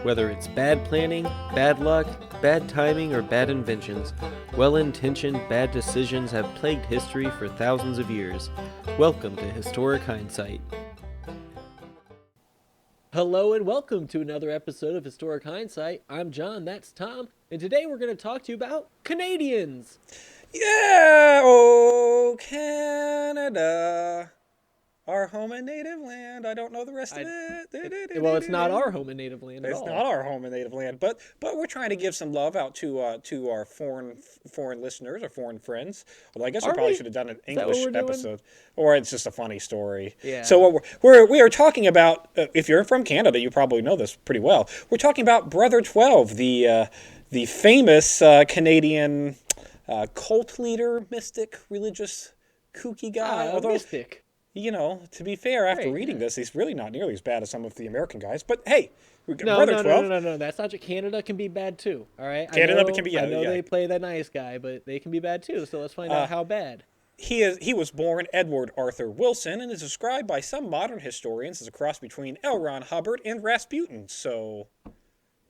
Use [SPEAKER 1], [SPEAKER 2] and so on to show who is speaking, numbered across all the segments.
[SPEAKER 1] Whether it's bad planning, bad luck, bad timing, or bad inventions, well-intentioned bad decisions have plagued history for thousands of years. Welcome to Historic Hindsight. Hello and welcome to another episode of Historic Hindsight. I'm John, that's Tom, and today we're going to talk to you about Canadians.
[SPEAKER 2] Yeah, oh, Canada, our home and native land. I don't know the rest of it.
[SPEAKER 1] Well, it's not our home and native land at all.
[SPEAKER 2] It's not our home and native land, but we're trying to give some love out to our foreign listeners or foreign friends. Although I guess we probably should have done an English episode, or it's just a funny story.
[SPEAKER 1] Yeah.
[SPEAKER 2] So what we are talking about, if you're from Canada, you probably know this pretty well. We're talking about Brother XII, the famous Canadian cult leader, mystic, religious, kooky guy.
[SPEAKER 1] Although mystic.
[SPEAKER 2] You know, to be fair, after reading this, he's really not nearly as bad as some of the American guys. But hey, Brother XII.
[SPEAKER 1] No. That's not true. Canada can be bad too. All right.
[SPEAKER 2] Canada can be.
[SPEAKER 1] I know they play the nice guy, but they can be bad too. So let's find out how bad.
[SPEAKER 2] He was born Edward Arthur Wilson and is described by some modern historians as a cross between L. Ron Hubbard and Rasputin. So,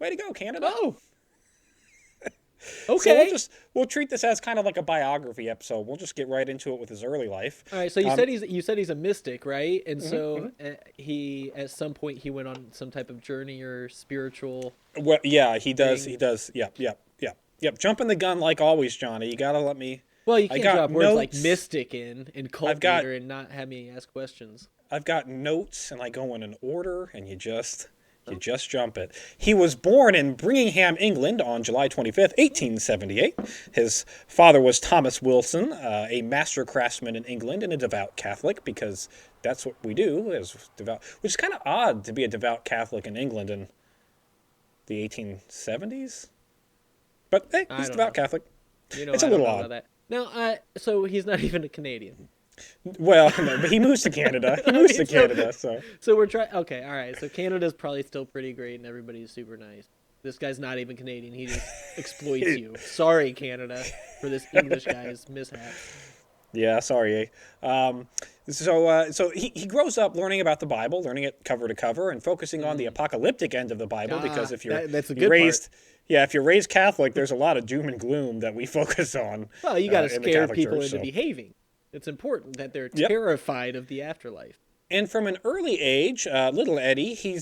[SPEAKER 2] way to go, Canada!
[SPEAKER 1] Oh. Okay.
[SPEAKER 2] So we'll treat this as kind of like a biography episode. We'll just get right into it with his early life.
[SPEAKER 1] All right. So you said he's a mystic, right? And so he at some point he went on some type of journey or spiritual.
[SPEAKER 2] Well, yeah, he does.
[SPEAKER 1] thing.
[SPEAKER 2] He does. Yep. Jumping the gun like always, Johnny. You gotta let me.
[SPEAKER 1] Well, you can't drop words like mystic and cult leader and not have me ask questions.
[SPEAKER 2] I've got notes and I go in an order, and you just jump it. He was born in Birmingham, England on July 25th, 1878. His father was Thomas Wilson, a master craftsman in England and a devout Catholic, because that's what we do as devout, which is kind of odd to be a devout Catholic in England in the 1870s. But hey, he's a devout Catholic. It's a little odd.
[SPEAKER 1] That. Now, so he's not even a Canadian.
[SPEAKER 2] Well, no, but he moves to Canada.
[SPEAKER 1] So we're trying. Okay, all right. So Canada's probably still pretty great, and everybody's super nice. This guy's not even Canadian. He just exploits you. Sorry, Canada, for this English guy's mishap.
[SPEAKER 2] Yeah, sorry. So he grows up learning about the Bible, learning it cover to cover, and focusing on the apocalyptic end of the Bible. Because if
[SPEAKER 1] that's a good part.
[SPEAKER 2] Yeah, if you're raised Catholic, there's a lot of doom and gloom that we focus on.
[SPEAKER 1] Well, you got to scare people into behaving. It's important that they're terrified of the afterlife.
[SPEAKER 2] And from an early age, little Eddie, he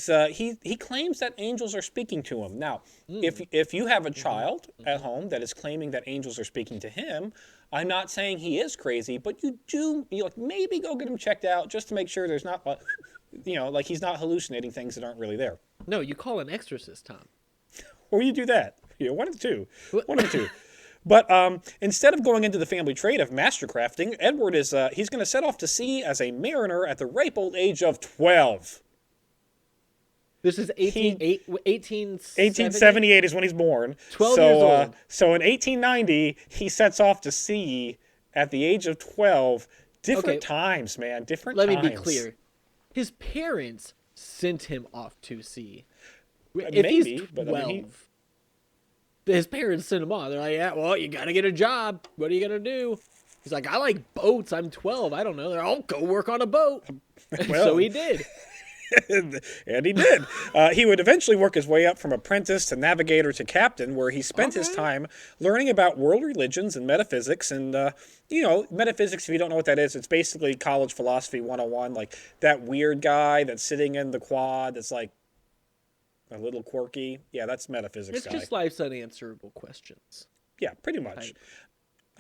[SPEAKER 2] claims that angels are speaking to him. Now, if you have a child at home that is claiming that angels are speaking to him, I'm not saying he is crazy, but you maybe go get him checked out just to make sure there's not, like he's not hallucinating things that aren't really there.
[SPEAKER 1] No, you call an exorcist, Tom.
[SPEAKER 2] Or you do that. One of the two. One of the two. But instead of going into the family trade of mastercrafting, Edward he's going to set off to sea as a mariner at the ripe old age of 12.
[SPEAKER 1] This is
[SPEAKER 2] 1878 is when he's born.
[SPEAKER 1] 12 years old.
[SPEAKER 2] So in 1890, he sets off to sea at the age of 12. Different times, man. Different times.
[SPEAKER 1] Let me be clear. His parents sent him off to sea. If
[SPEAKER 2] maybe,
[SPEAKER 1] he's 12,
[SPEAKER 2] but I mean,
[SPEAKER 1] his parents sent him on. They're like, yeah, well, you got to get a job. What are you going to do? He's like, I like boats. I'm 12. I don't know. They're all go work on a boat.
[SPEAKER 2] Well,
[SPEAKER 1] so he did.
[SPEAKER 2] And he did. He would eventually work his way up from apprentice to navigator to captain, where he spent his time learning about world religions and metaphysics. And, metaphysics, if you don't know what that is, it's basically college philosophy 101. Like that weird guy that's sitting in the quad that's like, a little quirky. Yeah, that's metaphysics.
[SPEAKER 1] It's just life's unanswerable questions.
[SPEAKER 2] Yeah, pretty much.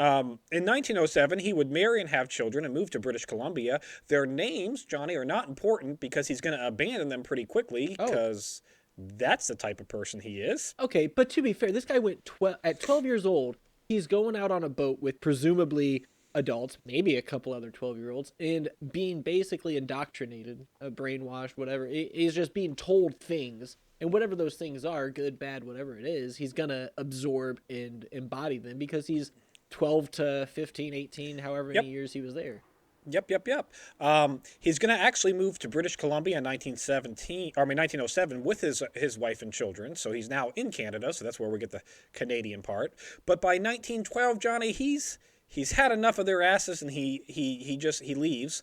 [SPEAKER 2] In 1907, he would marry and have children and move to British Columbia. Their names, Johnny, are not important because he's going to abandon them pretty quickly because that's the type of person he is.
[SPEAKER 1] Okay, but to be fair, this guy went at 12 years old. He's going out on a boat with presumably adults, maybe a couple other 12-year-olds, and being basically indoctrinated, brainwashed, whatever. He's just being told things. And whatever those things are, good, bad, whatever it is, he's going to absorb and embody them because he's 12 to 15, 18, however many years he was there.
[SPEAKER 2] Yep. He's going to actually move to British Columbia in 1907 with his wife and children. So he's now in Canada, so that's where we get the Canadian part. But by 1912, Johnny, he's he's had enough of their asses, and he leaves.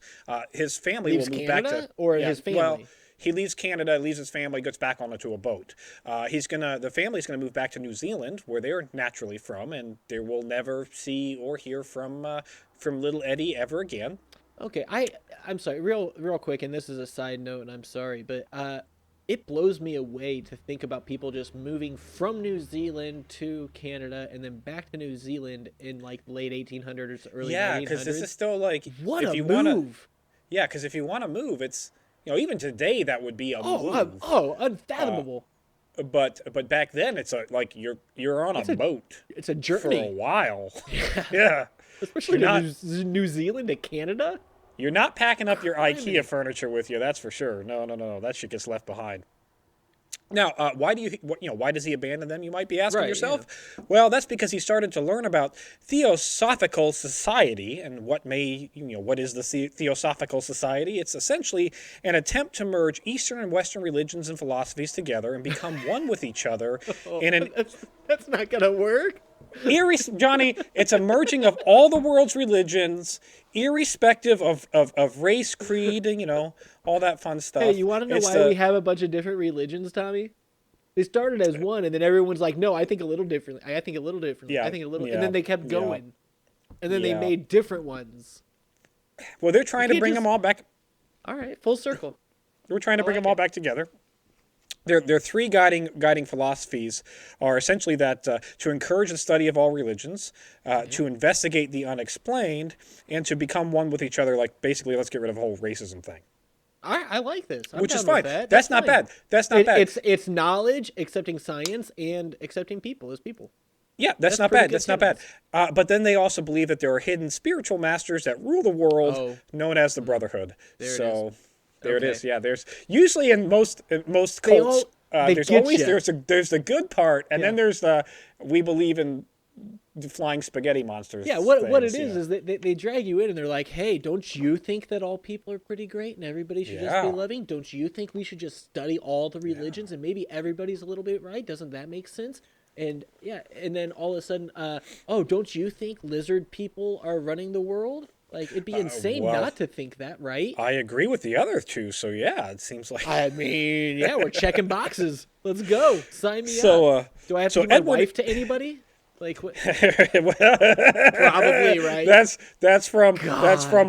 [SPEAKER 2] His family
[SPEAKER 1] Leaves
[SPEAKER 2] will move
[SPEAKER 1] Canada
[SPEAKER 2] back to
[SPEAKER 1] or his family?
[SPEAKER 2] Well, he leaves Canada, leaves his family, gets back onto a boat. The family's gonna move back to New Zealand, where they're naturally from, and they will never see or hear from little Eddie ever again.
[SPEAKER 1] Okay, I'm sorry, real quick, and this is a side note, and I'm sorry, but it blows me away to think about people just moving from New Zealand to Canada and then back to New Zealand in like late 1800s, early 1900s.
[SPEAKER 2] Because this is still like
[SPEAKER 1] What
[SPEAKER 2] if
[SPEAKER 1] a
[SPEAKER 2] you
[SPEAKER 1] move!
[SPEAKER 2] Yeah, because if you want to move, it's even today that would be a move.
[SPEAKER 1] Unfathomable.
[SPEAKER 2] But back then it's like you're on a boat.
[SPEAKER 1] It's a
[SPEAKER 2] For a
[SPEAKER 1] journey,
[SPEAKER 2] while. Yeah.
[SPEAKER 1] especially
[SPEAKER 2] You're
[SPEAKER 1] to New Zealand to Canada.
[SPEAKER 2] You're not packing up your IKEA furniture with you, that's for sure. No. That shit gets left behind. Now, why does he abandon them? You might be asking yourself. Yeah. Well, that's because he started to learn about Theosophical Society, and what is the Theosophical Society? It's essentially an attempt to merge Eastern and Western religions and philosophies together and become one with each other.
[SPEAKER 1] That's not gonna work.
[SPEAKER 2] Johnny, it's a merging of all the world's religions, irrespective of race, creed, and all that fun stuff.
[SPEAKER 1] Hey, you want to know why we have a bunch of different religions, Tommy? They started as one, and then everyone's like, "No, I think a little differently. I think a little differently.
[SPEAKER 2] Yeah,
[SPEAKER 1] I think a little," and then they kept going, and then they
[SPEAKER 2] Yeah.
[SPEAKER 1] made different ones.
[SPEAKER 2] Well, they're trying to bring them all back.
[SPEAKER 1] All right, full circle.
[SPEAKER 2] We're trying to bring them all back together. Their three guiding philosophies are essentially that to encourage the study of all religions, to investigate the unexplained, and to become one with each other. Like basically, let's get rid of the whole racism thing.
[SPEAKER 1] I like this.
[SPEAKER 2] Which is fine. That's not bad. That's not bad.
[SPEAKER 1] It's knowledge, accepting science, and accepting people as people.
[SPEAKER 2] Yeah, that's not bad. That's not bad. But then they also believe that there are hidden spiritual masters that rule the world, known as the Brotherhood. There it is. Yeah, there's usually in most cults, there's the good part, and then there's the we believe in the flying spaghetti monsters.
[SPEAKER 1] Yeah, what it is they drag you in and they're like, hey, don't you think that all people are pretty great and everybody should just be loving? Don't you think we should just study all the religions and maybe everybody's a little bit right? Doesn't that make sense? And and then all of a sudden, don't you think lizard people are running the world? Like, it'd be insane not to think that, right?
[SPEAKER 2] I agree with the other two, so yeah, it seems like...
[SPEAKER 1] I mean, we're checking boxes. Let's go. Sign me up. Do I have to give my wife to anybody? Like, what? Probably, right?
[SPEAKER 2] That's from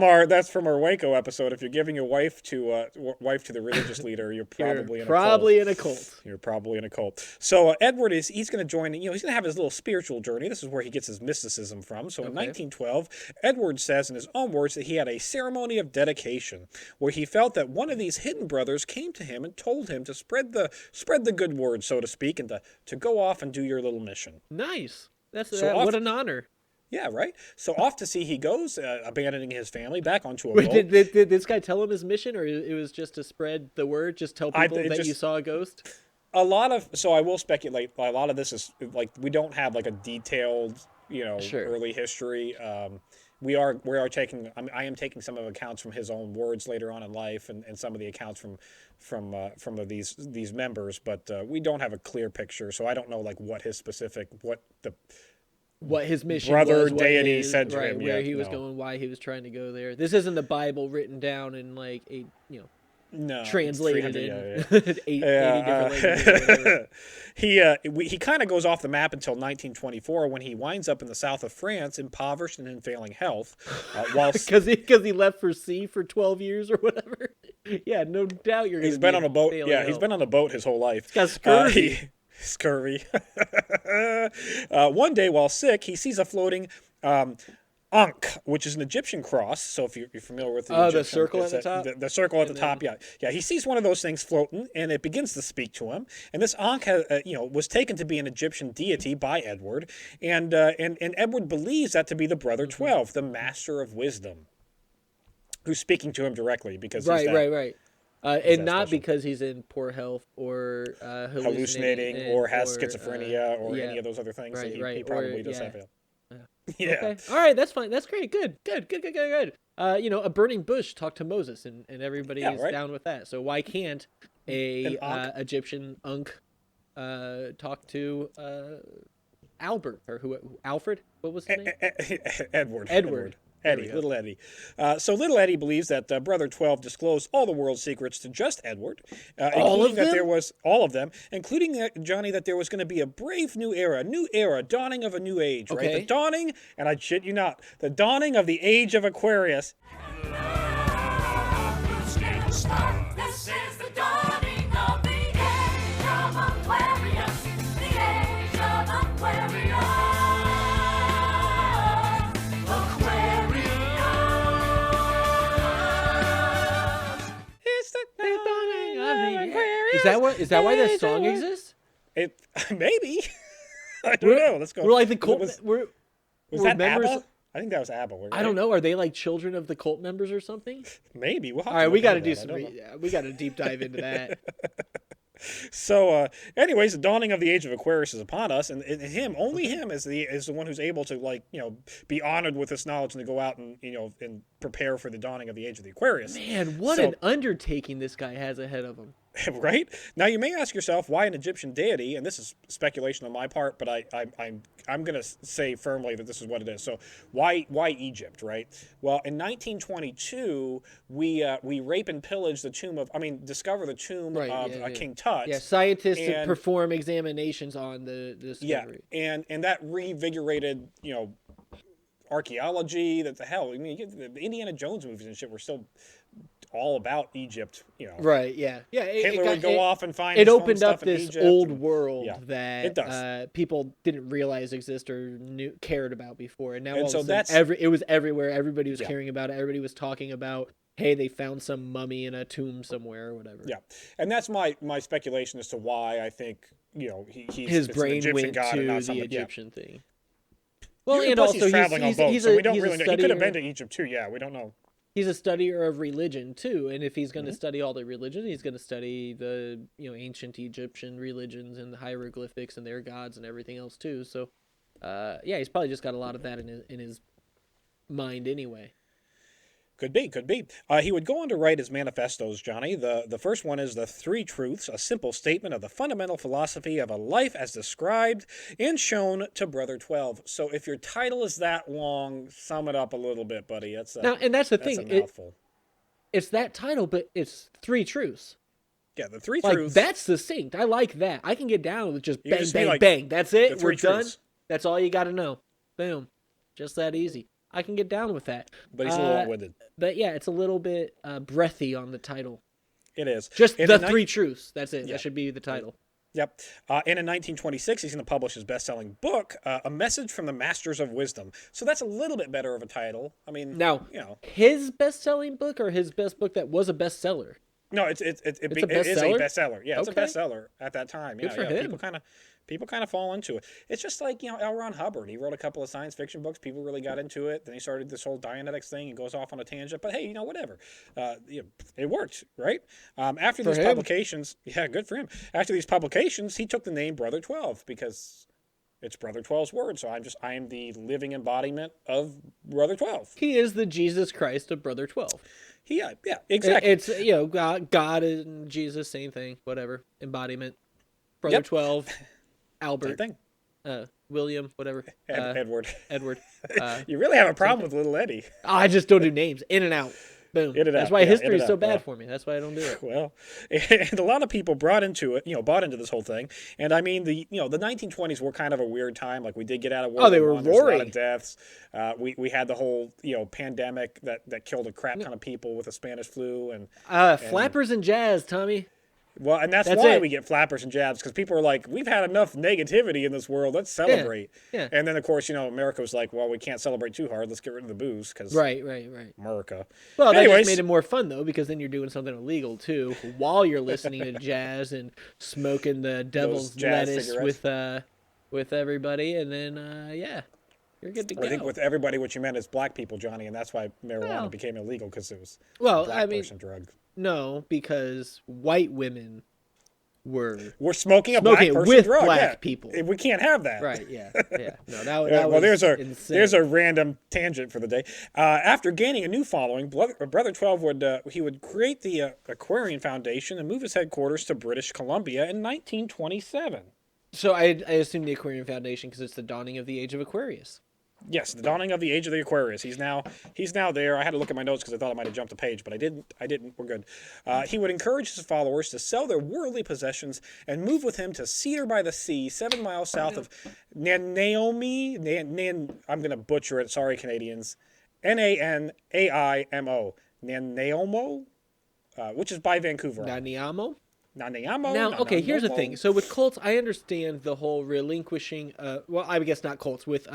[SPEAKER 2] our Waco episode. If you're giving your wife to the religious leader, you're probably in a cult. You're probably in a cult. So Edward he's going to join. He's going to have his little spiritual journey. This is where he gets his mysticism from. So in 1912, Edward says in his own words that he had a ceremony of dedication where he felt that one of these hidden brothers came to him and told him to spread the good word, so to speak, and to go off and do your little mission.
[SPEAKER 1] Nice. What an honor.
[SPEAKER 2] Yeah, right? So off to sea he goes, abandoning his family, back onto a boat.
[SPEAKER 1] Did this guy tell him his mission, or it was just to spread the word? Just tell people that you saw a ghost?
[SPEAKER 2] So I will speculate, a lot of this is, like, we don't have, like, a detailed, early history. We are taking, I am taking some of the accounts from his own words later on in life, and some of the accounts from these members, but we don't have a clear picture, so I don't know like what his
[SPEAKER 1] mission
[SPEAKER 2] brother
[SPEAKER 1] was,
[SPEAKER 2] deity said to him,
[SPEAKER 1] where he was going, why he was trying to go there. This isn't the Bible written down in like translated in 80 different languages.
[SPEAKER 2] He kind of goes off the map until 1924 when he winds up in the south of France, impoverished and in failing health,
[SPEAKER 1] because he left for sea for 12 years or whatever. Yeah, no doubt you're.
[SPEAKER 2] He's been on a boat. Yeah, he's been on a boat his whole life.
[SPEAKER 1] He's got scurvy.
[SPEAKER 2] Scurvy. One day while sick, he sees a floating Ankh, which is an Egyptian cross. So if you're familiar with
[SPEAKER 1] the circle at the top?
[SPEAKER 2] The circle at the top, yeah. He sees one of those things floating, and it begins to speak to him. And this Ankh was taken to be an Egyptian deity by Edward. And Edward believes that to be the Brother 12, the master of wisdom, who's speaking to him directly. Because
[SPEAKER 1] right. And not special. Because he's in poor health or hallucinating
[SPEAKER 2] or has schizophrenia or any of those other things.
[SPEAKER 1] Right,
[SPEAKER 2] he probably does have it.
[SPEAKER 1] Yeah. Okay. All right, that's fine. That's great. Good. A burning bush talked to Moses, and everybody is down with that. So why can't a Egyptian Ankh talk to Albert, or Alfred? What was his name?
[SPEAKER 2] Edward.
[SPEAKER 1] Edward.
[SPEAKER 2] Eddie, little Eddie. So little Eddie believes that Brother 12 disclosed all the world's secrets to just Edward,
[SPEAKER 1] All of
[SPEAKER 2] including that
[SPEAKER 1] them?
[SPEAKER 2] there was all of them, including Johnny, that there was going to be a brave new era, dawning of a new age, right?
[SPEAKER 1] Okay.
[SPEAKER 2] The dawning, and I shit you not, the dawning of the age of Aquarius.
[SPEAKER 3] This is the dawning of the age of Aquarius, the age of Aquarius.
[SPEAKER 2] It's the dawning of Aquarius.
[SPEAKER 1] Is that why that song exists?
[SPEAKER 2] It maybe. I don't know. Let's go.
[SPEAKER 1] We're like the cult.
[SPEAKER 2] Was
[SPEAKER 1] we're
[SPEAKER 2] that
[SPEAKER 1] members.
[SPEAKER 2] ABBA? I think that was ABBA.
[SPEAKER 1] I don't know. Are they like children of the cult members or something?
[SPEAKER 2] Maybe. We'll have
[SPEAKER 1] All
[SPEAKER 2] to
[SPEAKER 1] right, we
[SPEAKER 2] look
[SPEAKER 1] got to
[SPEAKER 2] into
[SPEAKER 1] do
[SPEAKER 2] that. I
[SPEAKER 1] some.
[SPEAKER 2] don't know.
[SPEAKER 1] We got to deep dive into that.
[SPEAKER 2] So, anyways, the dawning of the age of Aquarius is upon us, and him, only him, is the one who's able to, like, be honored with this knowledge and to go out and and prepare for the dawning of the age of the Aquarius.
[SPEAKER 1] Man, what an undertaking this guy has ahead of him.
[SPEAKER 2] Right? Now, you may ask yourself why an Egyptian deity, and this is speculation on my part, but I'm going to say firmly that this is what it is. So, why Egypt, right? Well, in 1922, we rape and pillage the tomb of, discover the tomb of King Tut.
[SPEAKER 1] Yeah, scientists
[SPEAKER 2] and,
[SPEAKER 1] perform examinations on the discovery.
[SPEAKER 2] Yeah, and that reinvigorated, archaeology. That the hell, the Indiana Jones movies and shit were still all about Egypt,
[SPEAKER 1] Right, yeah. Yeah,
[SPEAKER 2] Hitler would go off and find
[SPEAKER 1] it
[SPEAKER 2] his
[SPEAKER 1] opened
[SPEAKER 2] fun
[SPEAKER 1] up
[SPEAKER 2] stuff in
[SPEAKER 1] this
[SPEAKER 2] Egypt
[SPEAKER 1] old
[SPEAKER 2] and-
[SPEAKER 1] world
[SPEAKER 2] yeah,
[SPEAKER 1] that
[SPEAKER 2] it does.
[SPEAKER 1] People didn't realize exist or cared about before. And now
[SPEAKER 2] And
[SPEAKER 1] all
[SPEAKER 2] so
[SPEAKER 1] of a sudden,
[SPEAKER 2] that's-
[SPEAKER 1] it was everywhere. Everybody was
[SPEAKER 2] Yeah.
[SPEAKER 1] caring about it. Everybody was talking about, hey, they found some mummy in a tomb somewhere or whatever.
[SPEAKER 2] Yeah, and that's my speculation as to why I think he's
[SPEAKER 1] His
[SPEAKER 2] it's an
[SPEAKER 1] brain
[SPEAKER 2] Egyptian
[SPEAKER 1] went
[SPEAKER 2] god and
[SPEAKER 1] to
[SPEAKER 2] not
[SPEAKER 1] the
[SPEAKER 2] somebody- yeah.
[SPEAKER 1] Egyptian thing. Well,
[SPEAKER 2] And
[SPEAKER 1] and
[SPEAKER 2] plus
[SPEAKER 1] also
[SPEAKER 2] he's traveling on boats, so we don't really know. He could have been
[SPEAKER 1] studier-
[SPEAKER 2] to Egypt too. Yeah, we don't know.
[SPEAKER 1] He's a studier of religion too, and if he's going to study all the religion, he's going to study the ancient Egyptian religions and the hieroglyphics and their gods and everything else too. So, yeah, he's probably just got a lot of that in his mind anyway.
[SPEAKER 2] Could be. He would go on to write his manifestos, Johnny. The first one is The Three Truths, a simple statement of the fundamental philosophy of a life as described and shown to Brother 12. So if your title is that long, sum it up a little bit, buddy. That's
[SPEAKER 1] Now, and that's the
[SPEAKER 2] that's
[SPEAKER 1] thing.
[SPEAKER 2] a mouthful.
[SPEAKER 1] It's that title, but it's Three Truths.
[SPEAKER 2] Yeah, The Three
[SPEAKER 1] Like,
[SPEAKER 2] Truths.
[SPEAKER 1] that's succinct. I like that. I can get down with just
[SPEAKER 2] You can
[SPEAKER 1] bang,
[SPEAKER 2] just be
[SPEAKER 1] bang,
[SPEAKER 2] like,
[SPEAKER 1] bang. That's it.
[SPEAKER 2] The
[SPEAKER 1] We're
[SPEAKER 2] Three
[SPEAKER 1] done.
[SPEAKER 2] Truths.
[SPEAKER 1] That's all you got to know. Boom. Just that easy. I can get down with that.
[SPEAKER 2] But he's a little long-winded.
[SPEAKER 1] But yeah, it's a little bit breathy on the title.
[SPEAKER 2] It is.
[SPEAKER 1] Just
[SPEAKER 2] And
[SPEAKER 1] The
[SPEAKER 2] in
[SPEAKER 1] Three Truths. That's it.
[SPEAKER 2] Yeah.
[SPEAKER 1] That should be the title.
[SPEAKER 2] Yep. And in 1926, he's going to publish his best-selling book, A Message from the Masters of Wisdom. So that's a little bit better of a title. I mean,
[SPEAKER 1] Now,
[SPEAKER 2] you know.
[SPEAKER 1] his best-selling book or his best book that was a bestseller?
[SPEAKER 2] No, it is a bestseller. Yeah, it's
[SPEAKER 1] Okay.
[SPEAKER 2] a bestseller at that time.
[SPEAKER 1] Good
[SPEAKER 2] Yeah,
[SPEAKER 1] for
[SPEAKER 2] yeah.
[SPEAKER 1] him.
[SPEAKER 2] People kind of fall into it. It's just like, L. Ron Hubbard. He wrote a couple of science fiction books. People really got into it. Then he started this whole Dianetics thing. He goes off on a tangent. But hey, whatever. It worked, right? After
[SPEAKER 1] For
[SPEAKER 2] these
[SPEAKER 1] him.
[SPEAKER 2] publications, yeah, good for him. After these publications, he took the name Brother 12 because it's Brother 12's word. So I am the living embodiment of Brother 12.
[SPEAKER 1] He is the Jesus Christ of Brother 12.
[SPEAKER 2] Yeah, exactly.
[SPEAKER 1] It's, God and Jesus, same thing, whatever. Embodiment. Brother
[SPEAKER 2] Yep.
[SPEAKER 1] 12, Albert,
[SPEAKER 2] Same thing.
[SPEAKER 1] William, whatever.
[SPEAKER 2] Edward.
[SPEAKER 1] Edward.
[SPEAKER 2] You really have a problem with little Eddie.
[SPEAKER 1] I just don't do names. In and out. Boom.
[SPEAKER 2] In and
[SPEAKER 1] That's
[SPEAKER 2] out,
[SPEAKER 1] why
[SPEAKER 2] yeah, in
[SPEAKER 1] history
[SPEAKER 2] and
[SPEAKER 1] is so
[SPEAKER 2] out,
[SPEAKER 1] bad
[SPEAKER 2] yeah.
[SPEAKER 1] for me. That's why I don't do it.
[SPEAKER 2] Well, and a lot of people bought into this whole thing. And I mean, the 1920s were kind of a weird time. Like, we did get out of World
[SPEAKER 1] Oh, they
[SPEAKER 2] War
[SPEAKER 1] were
[SPEAKER 2] I. There was a lot
[SPEAKER 1] roaring.
[SPEAKER 2] of deaths. We had the whole pandemic that killed a crap ton of people with the Spanish flu and
[SPEAKER 1] Flappers and jazz, Tommy.
[SPEAKER 2] well, and that's
[SPEAKER 1] That's
[SPEAKER 2] why
[SPEAKER 1] it.
[SPEAKER 2] we get flappers and jabs, because people are like, we've had enough negativity in this world. Let's celebrate.
[SPEAKER 1] yeah.
[SPEAKER 2] And then of course, America was like, well, we can't celebrate too hard. Let's get rid of the booze because
[SPEAKER 1] Right.
[SPEAKER 2] America.
[SPEAKER 1] Well, that
[SPEAKER 2] Anyways,
[SPEAKER 1] just made it more fun, though, because then you're doing something illegal, too, while you're listening to jazz and smoking the devil's
[SPEAKER 2] jazz
[SPEAKER 1] lettuce
[SPEAKER 2] cigarettes.
[SPEAKER 1] with everybody, and then, you're good to go.
[SPEAKER 2] I think with everybody, what you meant is black people, Johnny, and that's why marijuana
[SPEAKER 1] Well.
[SPEAKER 2] became illegal, because it was
[SPEAKER 1] Well,
[SPEAKER 2] a black
[SPEAKER 1] I mean,
[SPEAKER 2] person drug.
[SPEAKER 1] no, because white women were...
[SPEAKER 2] We're smoking a
[SPEAKER 1] Smoking
[SPEAKER 2] black person
[SPEAKER 1] with
[SPEAKER 2] drug.
[SPEAKER 1] black
[SPEAKER 2] yeah.
[SPEAKER 1] people.
[SPEAKER 2] We can't have that.
[SPEAKER 1] Right, yeah. No, that
[SPEAKER 2] Yeah,
[SPEAKER 1] was
[SPEAKER 2] well, there's
[SPEAKER 1] insane.
[SPEAKER 2] a random tangent for the day. After gaining a new following, Brother 12 would create the Aquarian Foundation and move his headquarters to British Columbia in 1927.
[SPEAKER 1] So I assume the Aquarian Foundation because it's the dawning of the age of Aquarius.
[SPEAKER 2] Yes, the dawning of the age of the Aquarius. He's now there. I had to look at my notes because I thought I might have jumped a page, but I didn't. We're good. He would encourage his followers to sell their worldly possessions and move with him to Cedar by the Sea, 7 miles south of Naomi. I'm going to butcher it. Sorry, Canadians. Nanaimo. Nanaimo, which is by Vancouver.
[SPEAKER 1] Naniamo?
[SPEAKER 2] Nanaimo.
[SPEAKER 1] Now, okay, here's the thing. So with cults, I understand the whole relinquishing. Well, I guess not cults. With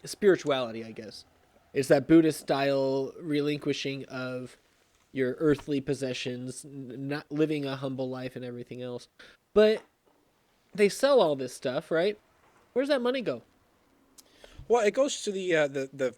[SPEAKER 1] spirituality, I guess. It's that Buddhist style relinquishing of your earthly possessions, not living a humble life and everything else. But they sell all this stuff, right? Where's that money go?
[SPEAKER 2] Well, it goes to the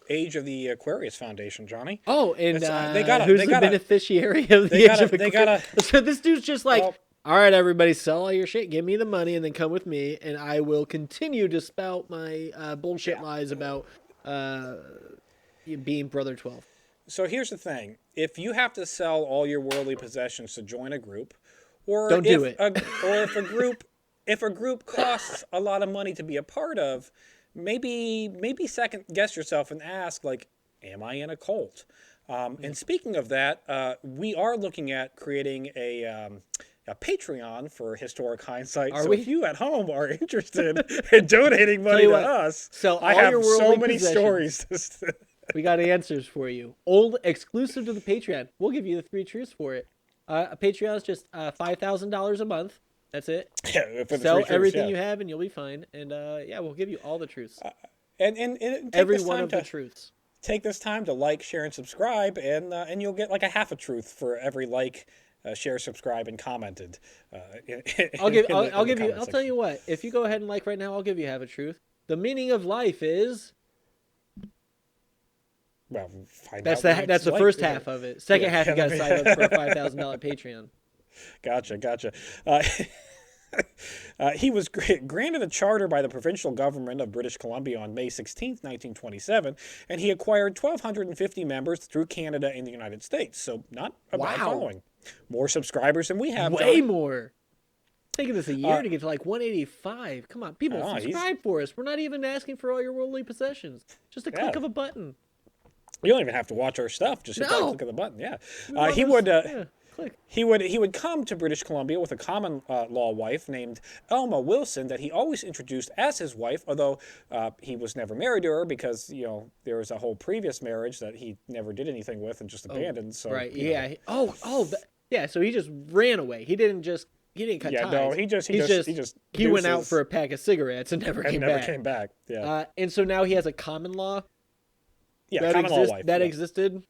[SPEAKER 2] age of the Aquarius Foundation, Johnny.
[SPEAKER 1] Oh, and who's the
[SPEAKER 2] gotta,
[SPEAKER 1] beneficiary of the age of Aquarius? So this dude's just like,
[SPEAKER 2] well,
[SPEAKER 1] all right, everybody, sell all your shit, give me the money, and then come with me, and I will continue to spout my bullshit lies about being Brother 12.
[SPEAKER 2] So here's the thing: if you have to sell all your worldly possessions to join a group, or
[SPEAKER 1] Don't do it.
[SPEAKER 2] Or if a group costs a lot of money to be a part of, maybe second guess yourself and ask, like, am I in a cult? And speaking of that, we are looking at creating a Patreon for Historic Hindsight. So if you at home are interested in donating money to us, I have so many stories.
[SPEAKER 1] We got answers for you. Old, exclusive to the Patreon. We'll give you the 3 truths for it. A Patreon is just $5,000 a month. That's it.
[SPEAKER 2] Yeah,
[SPEAKER 1] sell everything you have and you'll be fine. And we'll give you all the truths.
[SPEAKER 2] And
[SPEAKER 1] every one of the truths.
[SPEAKER 2] Take this time to like, share, and subscribe, and you'll get like a half a truth for every like, share, subscribe, and commented.
[SPEAKER 1] I'll tell you what. If you go ahead and like right now, I'll give you half a truth. The meaning of life is.
[SPEAKER 2] Well,
[SPEAKER 1] that's the first half of it. Second half, you got to sign up for a $5,000 Patreon.
[SPEAKER 2] Gotcha. He was granted a charter by the provincial government of British Columbia on May 16th, 1927, and he acquired 1,250 members through Canada and the United States. So not a bad following. More subscribers than we have.
[SPEAKER 1] Way more. It's taking us a year to get to like 185. Come on, people, subscribe for us. We're not even asking for all your worldly possessions. Just a click of a button.
[SPEAKER 2] You don't even have to watch our stuff. Just hit that click of the button. Yeah. He would come to British Columbia with a common law wife named Elma Wilson that he always introduced as his wife, although he was never married to her because there was a whole previous marriage that he never did anything with and just abandoned. So
[SPEAKER 1] right, yeah. So he just ran away. He didn't cut ties.
[SPEAKER 2] No,
[SPEAKER 1] he went out for a pack of cigarettes and never came back.
[SPEAKER 2] Yeah.
[SPEAKER 1] And so now he has a common law.
[SPEAKER 2] Yeah, common law wife
[SPEAKER 1] that existed.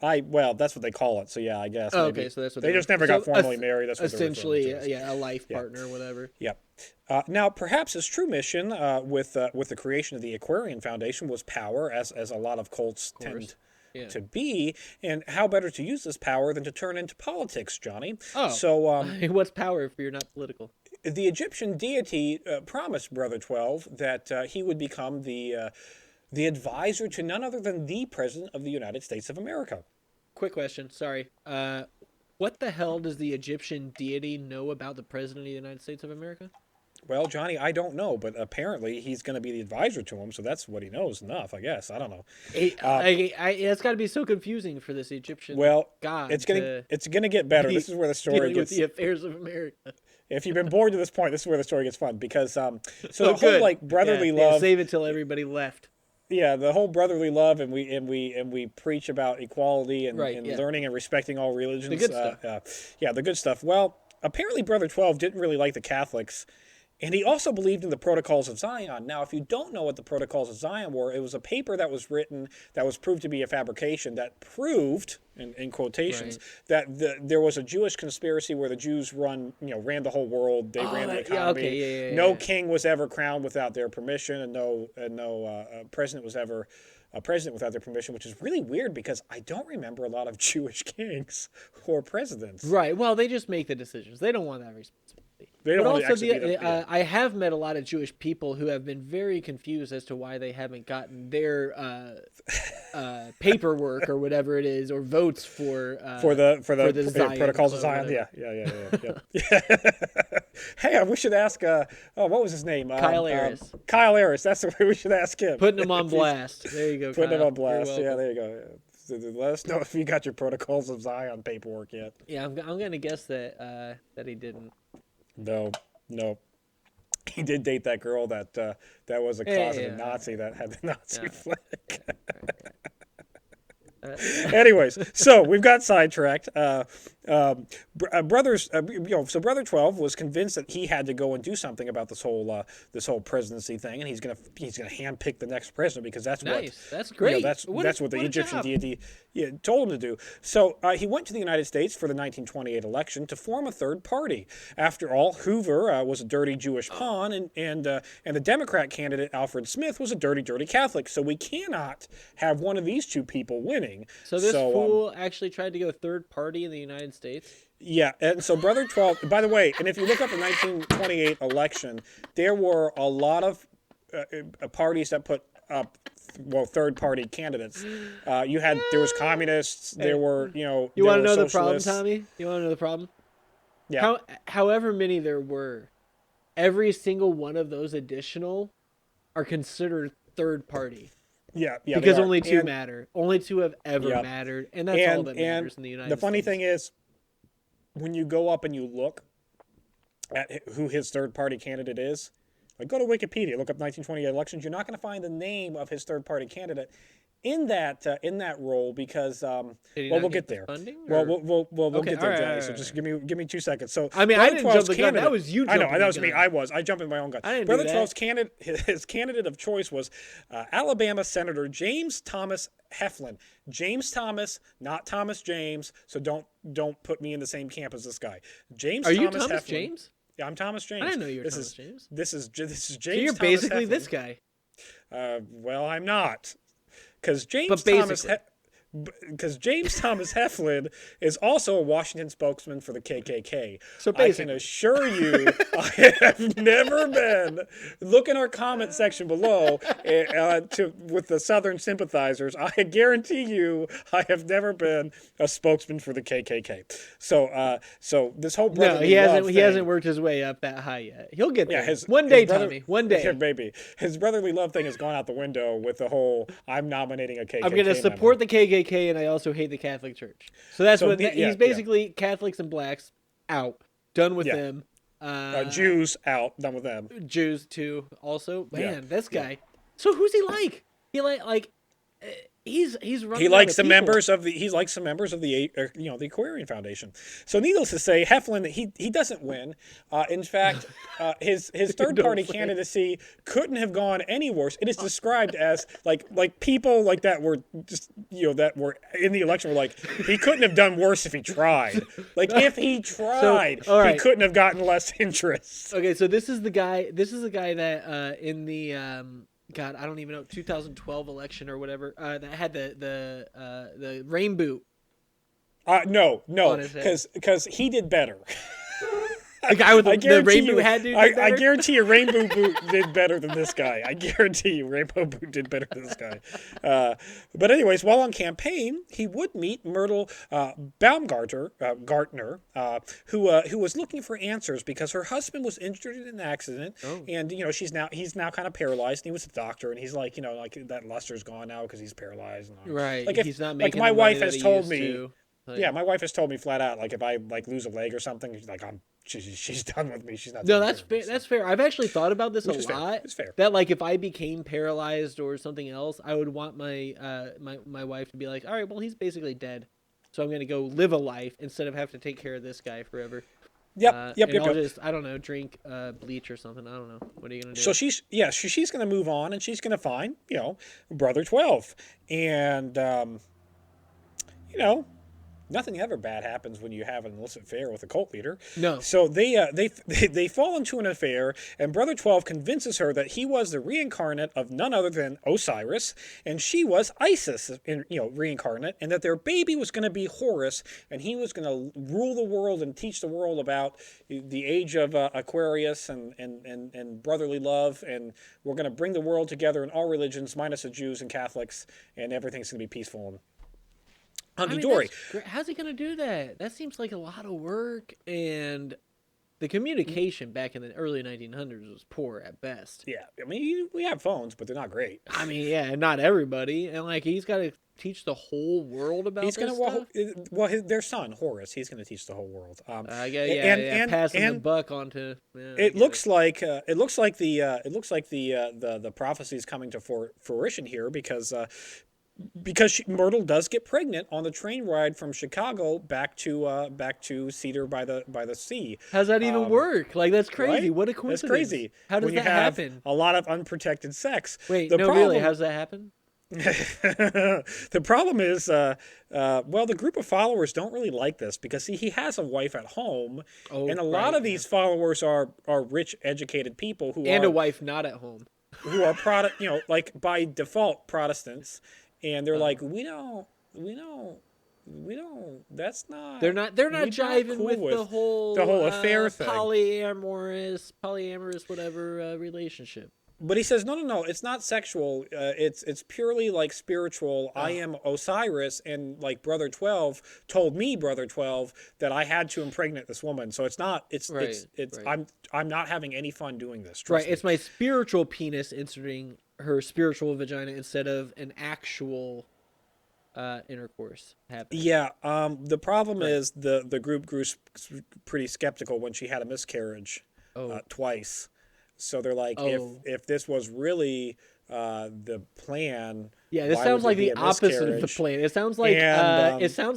[SPEAKER 2] Well, that's what they call it. So yeah, I guess.
[SPEAKER 1] Oh, okay, so that's what
[SPEAKER 2] they just never got formally married. That's what
[SPEAKER 1] essentially, a life partner, or whatever.
[SPEAKER 2] Yep. Now, perhaps his true mission with the creation of the Aquarian Foundation was power, as a lot of cults tend to be. And how better to use this power than to turn into politics, Johnny?
[SPEAKER 1] Oh.
[SPEAKER 2] So,
[SPEAKER 1] what's power if you're not political?
[SPEAKER 2] The Egyptian deity promised Brother 12 that he would become the advisor to none other than the President of the United States of America.
[SPEAKER 1] Quick question, sorry. What the hell does the Egyptian deity know about the President of the United States of America?
[SPEAKER 2] Well, Johnny, I don't know, but apparently he's going to be the advisor to him, so that's what he knows enough, I guess. I don't know.
[SPEAKER 1] It's got to be so confusing for this Egyptian god.
[SPEAKER 2] It's going to get better. This is where the story gets...
[SPEAKER 1] with the affairs of America.
[SPEAKER 2] If you've been bored to this point, this is where the story gets fun, because the whole brotherly love...
[SPEAKER 1] Save it till everybody left.
[SPEAKER 2] Yeah, the whole brotherly love, and we preach about equality and learning and respecting all religions.
[SPEAKER 1] The good stuff.
[SPEAKER 2] The good stuff. Well, apparently Brother 12 didn't really like the Catholics, and he also believed in the Protocols of Zion. Now, if you don't know what the Protocols of Zion were, it was a paper that was written that was proved to be a fabrication that proved, in quotations, that there was a Jewish conspiracy where the Jews ran the whole world. They ran the economy. No king was ever crowned without their permission, and no president was ever a president without their permission, which is really weird because I don't remember a lot of Jewish kings or presidents.
[SPEAKER 1] Right. Well, they just make the decisions. They don't want that responsibility. I have met a lot of Jewish people who have been very confused as to why they haven't gotten their paperwork or whatever it is, or votes for
[SPEAKER 2] the
[SPEAKER 1] Zion
[SPEAKER 2] protocols of
[SPEAKER 1] Club,
[SPEAKER 2] Zion.
[SPEAKER 1] whatever.
[SPEAKER 2] Yeah. Hey, we should ask. What was his name?
[SPEAKER 1] Kyle Harris.
[SPEAKER 2] Kyle Harris. That's the way we should ask him.
[SPEAKER 1] Putting him on blast. There you go.
[SPEAKER 2] Putting him
[SPEAKER 1] Kyle.
[SPEAKER 2] on blast.
[SPEAKER 1] You're
[SPEAKER 2] Yeah,
[SPEAKER 1] welcome.
[SPEAKER 2] there you go. So let us know if you got your protocols of Zion paperwork yet.
[SPEAKER 1] Yeah, I'm gonna guess that he didn't.
[SPEAKER 2] No. He did date that girl that was a closeted
[SPEAKER 1] yeah.
[SPEAKER 2] Nazi that had the Nazi
[SPEAKER 1] Yeah.
[SPEAKER 2] flag. Anyways, so we've got sidetracked. So Brother 12 was convinced that he had to go and do something about this whole presidency thing, and he's gonna handpick the next president because that's
[SPEAKER 1] Nice.
[SPEAKER 2] what
[SPEAKER 1] That's great.
[SPEAKER 2] that's what the
[SPEAKER 1] a
[SPEAKER 2] Egyptian
[SPEAKER 1] job.
[SPEAKER 2] deity told him to do. So he went to the United States for the 1928 election to form a third party. After all, Hoover was a dirty Jewish pawn, and the Democrat candidate Alfred Smith was a dirty Catholic. So we cannot have one of these two people winning.
[SPEAKER 1] So this fool actually tried to go third party in the United States.
[SPEAKER 2] Yeah, and so Brother 12, by the way, and if you look up the 1928 election, there were a lot of parties that put up, third-party candidates. There was communists, there were,
[SPEAKER 1] You
[SPEAKER 2] there
[SPEAKER 1] want to
[SPEAKER 2] were
[SPEAKER 1] know the problem,
[SPEAKER 2] socialists.
[SPEAKER 1] Tommy? You want to know the problem?
[SPEAKER 2] Yeah.
[SPEAKER 1] However many there were, every single one of those additional are considered third party.
[SPEAKER 2] Yeah,
[SPEAKER 1] Because
[SPEAKER 2] they are.
[SPEAKER 1] only two
[SPEAKER 2] And-
[SPEAKER 1] matter. Only two have ever
[SPEAKER 2] Yep.
[SPEAKER 1] mattered, and that's all that matters in the United States.
[SPEAKER 2] The funny thing is, when you go up and you look at who his third-party candidate is, like go to Wikipedia, look up 1928 elections, you're not going to find the name of his third-party candidate in that role because
[SPEAKER 1] Did he
[SPEAKER 2] we'll
[SPEAKER 1] not
[SPEAKER 2] get
[SPEAKER 1] the
[SPEAKER 2] there.
[SPEAKER 1] funding,
[SPEAKER 2] Well,
[SPEAKER 1] or-
[SPEAKER 2] we'll
[SPEAKER 1] Okay,
[SPEAKER 2] get there,
[SPEAKER 1] all right,
[SPEAKER 2] Johnny.
[SPEAKER 1] all
[SPEAKER 2] So
[SPEAKER 1] right,
[SPEAKER 2] just
[SPEAKER 1] all
[SPEAKER 2] give me 2 seconds. So
[SPEAKER 1] I mean, I
[SPEAKER 2] Brother
[SPEAKER 1] didn't
[SPEAKER 2] 12's
[SPEAKER 1] jump the gun. That
[SPEAKER 2] candidate-
[SPEAKER 1] was you
[SPEAKER 2] I know
[SPEAKER 1] jumping
[SPEAKER 2] that
[SPEAKER 1] the
[SPEAKER 2] was me.
[SPEAKER 1] gun.
[SPEAKER 2] I jumped in my own gun.
[SPEAKER 1] I didn't do
[SPEAKER 2] Brother
[SPEAKER 1] that.
[SPEAKER 2] 12's candidate, his candidate of choice was Alabama Senator James Thomas Heflin. James Thomas, not Thomas James. So don't put me in the same camp as this guy. James
[SPEAKER 1] Are you
[SPEAKER 2] Thomas
[SPEAKER 1] Thomas
[SPEAKER 2] Heflin.
[SPEAKER 1] James?
[SPEAKER 2] Yeah, I'm Thomas James.
[SPEAKER 1] I didn't know you were
[SPEAKER 2] this
[SPEAKER 1] Thomas
[SPEAKER 2] is,
[SPEAKER 1] James.
[SPEAKER 2] This is James.
[SPEAKER 1] So you're
[SPEAKER 2] Thomas
[SPEAKER 1] basically
[SPEAKER 2] Heflin.
[SPEAKER 1] this guy.
[SPEAKER 2] Well, I'm not, because
[SPEAKER 1] But basically.
[SPEAKER 2] James Thomas Heflin is also a Washington spokesman for the KKK.
[SPEAKER 1] So
[SPEAKER 2] I can
[SPEAKER 1] basically.
[SPEAKER 2] assure you, I have never been. Look in our comment section below with the Southern sympathizers. I guarantee you, I have never been a spokesman for the KKK. So this whole
[SPEAKER 1] No,
[SPEAKER 2] brotherly
[SPEAKER 1] he
[SPEAKER 2] love
[SPEAKER 1] hasn't
[SPEAKER 2] thing-
[SPEAKER 1] worked his way up that high yet. He'll get there.
[SPEAKER 2] Yeah,
[SPEAKER 1] one day,
[SPEAKER 2] brother-
[SPEAKER 1] Tommy. One day.
[SPEAKER 2] Yeah, maybe his brotherly love thing has gone out the window with the whole "I'm nominating a KKK."
[SPEAKER 1] I'm going to
[SPEAKER 2] member."
[SPEAKER 1] support the KKK, and I also hate the Catholic Church. So that's
[SPEAKER 2] So,
[SPEAKER 1] what
[SPEAKER 2] yeah,
[SPEAKER 1] he's basically Catholics and blacks out, done with
[SPEAKER 2] Yeah.
[SPEAKER 1] them.
[SPEAKER 2] Jews out, done with them.
[SPEAKER 1] Jews too. Also, man,
[SPEAKER 2] Yeah,
[SPEAKER 1] this guy. So who's he like? He he's running.
[SPEAKER 2] He
[SPEAKER 1] out
[SPEAKER 2] likes
[SPEAKER 1] of
[SPEAKER 2] the
[SPEAKER 1] people.
[SPEAKER 2] members of the the Aquarian Foundation. So needless to say, Heflin he doesn't win. In fact, his third party
[SPEAKER 1] Don't win.
[SPEAKER 2] candidacy couldn't have gone any worse. It is described as like people like that were just that were in the election were like he couldn't have done worse if he tried. Like if he tried,
[SPEAKER 1] all right.
[SPEAKER 2] he couldn't have gotten less interest.
[SPEAKER 1] Okay, so this is the guy. This is the guy that in the God, I don't even know 2012 election or whatever that had the rain boot.
[SPEAKER 2] No,
[SPEAKER 1] On his head.
[SPEAKER 2] because he did better.
[SPEAKER 1] The guy with
[SPEAKER 2] I
[SPEAKER 1] the
[SPEAKER 2] guarantee
[SPEAKER 1] rain boot
[SPEAKER 2] you,
[SPEAKER 1] hat, dude.
[SPEAKER 2] I guarantee you, Rainbow Boot did better than this guy. I guarantee you, Rainbow Boot did better than this guy. But anyways, while on campaign, he would meet Myrtle Baumgartner, who was looking for answers because her husband was injured in an accident, and he's now kind of paralyzed. And he was a doctor, and he's like that luster's gone now because he's paralyzed. And
[SPEAKER 1] Right,
[SPEAKER 2] Like if,
[SPEAKER 1] he's not
[SPEAKER 2] like
[SPEAKER 1] making.
[SPEAKER 2] my
[SPEAKER 1] the money
[SPEAKER 2] wife
[SPEAKER 1] that
[SPEAKER 2] has
[SPEAKER 1] he
[SPEAKER 2] told
[SPEAKER 1] used
[SPEAKER 2] me.
[SPEAKER 1] to.
[SPEAKER 2] Yeah, my wife has told me flat out, like if I lose a leg or something, she's like she's done with me. She's not.
[SPEAKER 1] No,
[SPEAKER 2] taking
[SPEAKER 1] that's
[SPEAKER 2] care of
[SPEAKER 1] fair.
[SPEAKER 2] me.
[SPEAKER 1] That's fair. I've actually thought about this
[SPEAKER 2] Which
[SPEAKER 1] a
[SPEAKER 2] is fair.
[SPEAKER 1] lot.
[SPEAKER 2] It's fair.
[SPEAKER 1] That if I became paralyzed or something else, I would want my my wife to be like, all right, well, he's basically dead, so I'm gonna go live a life instead of have to take care of this guy forever.
[SPEAKER 2] Yep.
[SPEAKER 1] And I'll just I don't know, drink bleach or something. I don't know. What are you gonna do?
[SPEAKER 2] So she's going to move on and she's going to find Brother 12, and nothing ever bad happens when you have an illicit affair with a cult leader.
[SPEAKER 1] No.
[SPEAKER 2] So they fall into an affair, and Brother 12 convinces her that he was the reincarnate of none other than Osiris, and she was Isis, reincarnate, and that their baby was going to be Horus, and he was going to rule the world and teach the world about the age of Aquarius and brotherly love, and we're going to bring the world together in all religions, minus the Jews and Catholics, and everything's going to be peaceful and hunky-dory.
[SPEAKER 1] How's he gonna do that? That seems like a lot of work, and the communication back in the early 1900s was poor at best.
[SPEAKER 2] Yeah, I mean, we have phones, but they're not great.
[SPEAKER 1] I mean, yeah, not everybody, and like he's got to teach the whole world about
[SPEAKER 2] He's
[SPEAKER 1] this
[SPEAKER 2] gonna
[SPEAKER 1] stuff.
[SPEAKER 2] their son Horus, he's going to teach the whole world.
[SPEAKER 1] Passing the buck on to. Yeah,
[SPEAKER 2] it looks like the prophecy is coming to fruition here because Myrtle does get pregnant on the train ride from Chicago back to Cedar by the sea.
[SPEAKER 1] How's that even work? Like that's crazy.
[SPEAKER 2] Right?
[SPEAKER 1] What a coincidence.
[SPEAKER 2] That's crazy.
[SPEAKER 1] How does
[SPEAKER 2] when
[SPEAKER 1] that
[SPEAKER 2] you have
[SPEAKER 1] happen?
[SPEAKER 2] A lot of unprotected sex.
[SPEAKER 1] Wait,
[SPEAKER 2] really,
[SPEAKER 1] how does that happen?
[SPEAKER 2] The problem is, the group of followers don't really like this because he has a wife at home, and a lot of these followers are rich, educated people
[SPEAKER 1] a wife not at home,
[SPEAKER 2] who are like by default Protestants, and they're like, we don't. That's not.
[SPEAKER 1] They're not jiving
[SPEAKER 2] cool
[SPEAKER 1] with the whole
[SPEAKER 2] affair thing,
[SPEAKER 1] polyamorous, whatever relationship.
[SPEAKER 2] But he says, no, it's not sexual. It's purely like spiritual. I am Osiris, and like Brother 12 told me, Brother 12, that I had to impregnate this woman. So it's not. I'm not having any fun doing this. Trust me.
[SPEAKER 1] It's my spiritual penis inserting her spiritual vagina instead of an actual intercourse happening.
[SPEAKER 2] Yeah. The problem is the group grew pretty skeptical when she had a miscarriage twice. So they're like, if this was really the plan,
[SPEAKER 1] this sounds like the opposite of the plan. It sounds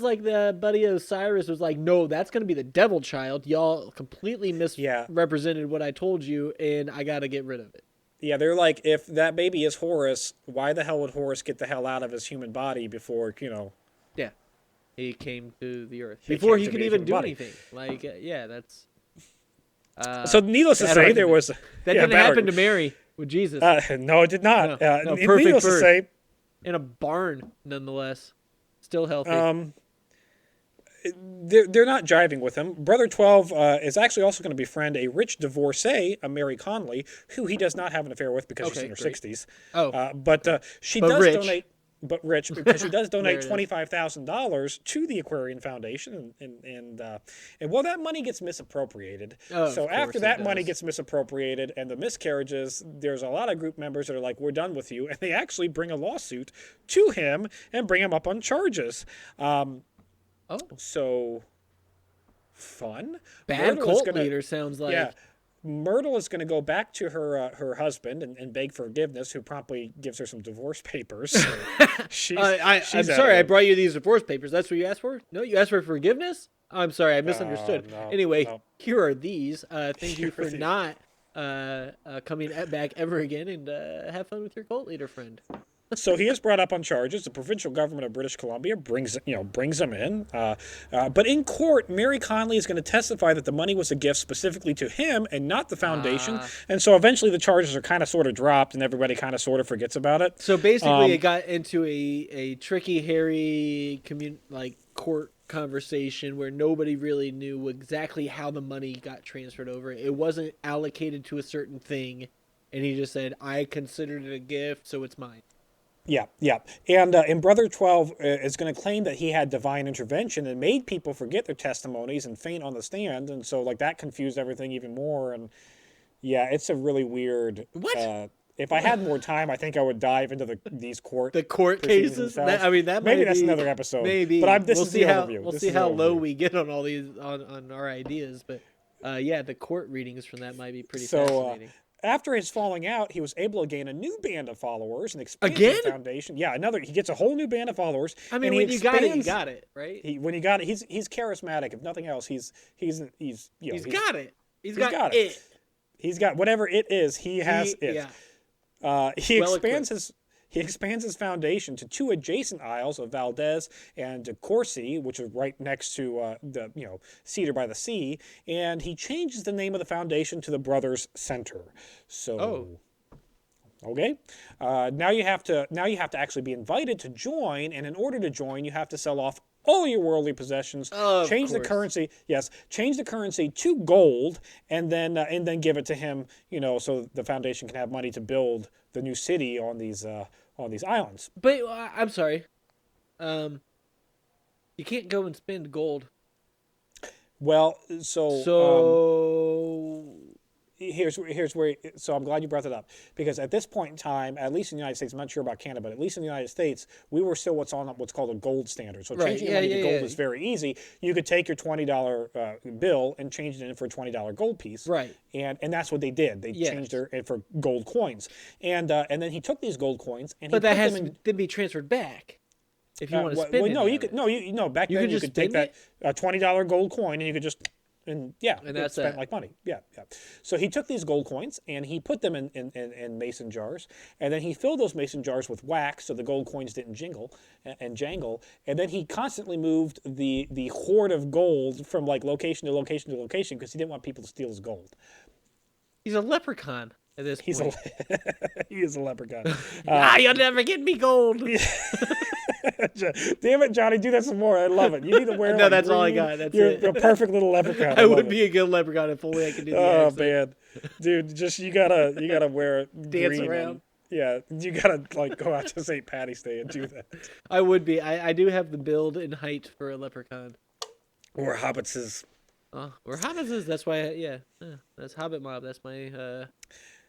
[SPEAKER 1] like the buddy Osiris was like, no, that's going to be the devil child. Y'all completely misrepresented what I told you, and I got to get rid of it.
[SPEAKER 2] Yeah, they're like, if that baby is Horus, why the hell would Horus get the hell out of his human body before
[SPEAKER 1] Yeah, he came to the earth before he could even do anything. Like, that's.
[SPEAKER 2] So needless to say, there was
[SPEAKER 1] that didn't happen to Mary with Jesus.
[SPEAKER 2] No, it did not.
[SPEAKER 1] No, perfect
[SPEAKER 2] needless to say,
[SPEAKER 1] in a barn, nonetheless, still healthy.
[SPEAKER 2] They're not jiving with him. Brother 12 is actually also going to befriend a rich divorcee, a Mary Conley, who he does not have an affair with because she's in her 60s. But she does donate. But rich, because she does donate $25,000 to the Aquarian Foundation, and that money gets misappropriated. So after that money gets misappropriated and the miscarriages, there's a lot of group members that are like, "We're done with you," and they actually bring a lawsuit to him and bring him up on charges. So fun.
[SPEAKER 1] Bad cult leader sounds like.
[SPEAKER 2] Yeah. Myrtle is going to go back to her husband and beg forgiveness, who promptly gives her some divorce papers.
[SPEAKER 1] I'm sorry, I brought you these divorce papers. That's what you asked for? No, you asked for forgiveness? I'm sorry, I misunderstood. Here are these. Thank you for not coming back ever again, and have fun with your cult leader friend.
[SPEAKER 2] So he is brought up on charges. The provincial government of British Columbia brings him in. But in court, Mary Conley is going to testify that the money was a gift specifically to him and not the foundation. And so eventually the charges are kind of sort of dropped, and everybody kind of sort of forgets about it.
[SPEAKER 1] So basically, it got into a tricky, hairy court conversation where nobody really knew exactly how the money got transferred over. It wasn't allocated to a certain thing, and he just said, "I considered it a gift, so it's mine."
[SPEAKER 2] Yeah. And Brother 12 is going to claim that he had divine intervention and made people forget their testimonies and faint on the stand. And so, that confused everything even more. And, it's a really weird...
[SPEAKER 1] What?
[SPEAKER 2] If I had more time, I think I would dive into these court
[SPEAKER 1] cases. Maybe
[SPEAKER 2] that's another episode.
[SPEAKER 1] Maybe.
[SPEAKER 2] But
[SPEAKER 1] we'll see how low we get on all these, on our ideas. But, the court readings from that might be pretty fascinating.
[SPEAKER 2] After his falling out, he was able to gain a new band of followers and expand the foundation. Yeah, he gets a whole new band of followers.
[SPEAKER 1] I mean, when you got it, right?
[SPEAKER 2] When you got it, he's charismatic. If nothing else, he's
[SPEAKER 1] got it. He's got it.
[SPEAKER 2] He's got whatever it is. He has it.
[SPEAKER 1] Yeah.
[SPEAKER 2] He he expands his foundation to 2 adjacent isles of Valdez and de Courcy, which are right next to Cedar by the Sea, and he changes the name of the foundation to the Brothers Center. So.
[SPEAKER 1] Oh.
[SPEAKER 2] Okay. Now you have to actually be invited to join, and in order to join, you have to sell off all your worldly possessions, change the currency. Yes, change the currency to gold, and then give it to him. So the foundation can have money to build the new city on these islands.
[SPEAKER 1] But I'm sorry. You can't go and spend gold.
[SPEAKER 2] Well,
[SPEAKER 1] So
[SPEAKER 2] here's where. So I'm glad you brought that up, because at this point in time, at least in the United States, I'm not sure about Canada, but at least in the United States, we were still what's called a gold standard. So changing your money to gold is very easy. You could take your $20 bill and change it in for a $20 gold piece.
[SPEAKER 1] Right.
[SPEAKER 2] And that's what they did. They changed it for gold coins. And then he took these gold coins and
[SPEAKER 1] but that has to then be transferred back. If you want to spend it.
[SPEAKER 2] No, you could. Back then you could take that $20 gold coin and you could just. And that's spent like money. Yeah. So he took these gold coins and he put them in mason jars, and then he filled those mason jars with wax so the gold coins didn't jingle and jangle. And then he constantly moved the hoard of gold from like location to location to location because he didn't want people to steal his gold.
[SPEAKER 1] He's a leprechaun at this point.
[SPEAKER 2] He is a leprechaun.
[SPEAKER 1] You'll never get me gold.
[SPEAKER 2] Damn it, Johnny, do that some more. I love it. You need to wear.
[SPEAKER 1] No, that's all I got. That's
[SPEAKER 2] You're
[SPEAKER 1] it.
[SPEAKER 2] a perfect little leprechaun.
[SPEAKER 1] I would be a good leprechaun if only I could do the accent.
[SPEAKER 2] Man, dude, just you gotta wear
[SPEAKER 1] Dance
[SPEAKER 2] green
[SPEAKER 1] around.
[SPEAKER 2] You gotta like go out to St. Patty's Day and do that.
[SPEAKER 1] I would be. I do have the build and height for a leprechaun.
[SPEAKER 2] Or hobbits is.
[SPEAKER 1] Or hobbits is. That's why. That's Hobbit Mob. That's my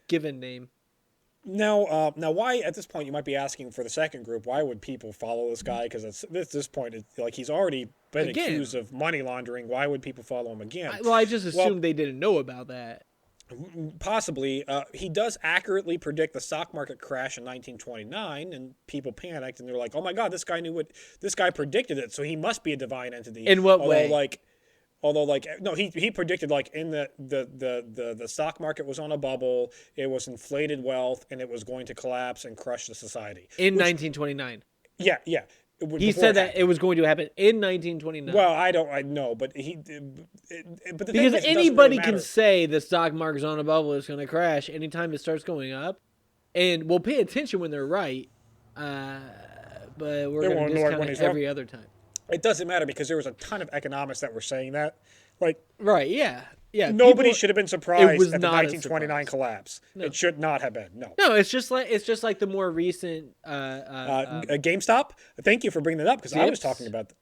[SPEAKER 1] given name.
[SPEAKER 2] Now, why at this point you might be asking for the second group? Why would people follow this guy? Because at this point, it's like he's already been accused of money laundering. Why would people follow him again?
[SPEAKER 1] I just assumed they didn't know about that.
[SPEAKER 2] Possibly. He does accurately predict the stock market crash in 1929, and people panicked and they're like, "Oh my God, this guy predicted it, so he must be a divine entity."
[SPEAKER 1] In what way?
[SPEAKER 2] He predicted like in the stock market was on a bubble, it was inflated wealth, and it was going to collapse and crush the society.
[SPEAKER 1] In 1929.
[SPEAKER 2] Yeah.
[SPEAKER 1] He said that it was going to happen in 1929.
[SPEAKER 2] Well, I know, but but
[SPEAKER 1] because anybody can say the stock market's on a bubble, it's going to crash anytime it starts going up, and we'll pay attention when they're right, but we're going to discount it every other time.
[SPEAKER 2] It doesn't matter because there was a ton of economists that were saying that. Like,
[SPEAKER 1] right, yeah.
[SPEAKER 2] Nobody should have been surprised at the 1929 collapse.
[SPEAKER 1] No.
[SPEAKER 2] It should not have been.
[SPEAKER 1] No, it's just like the more recent
[SPEAKER 2] GameStop. Thank you for bringing that up because I was talking about.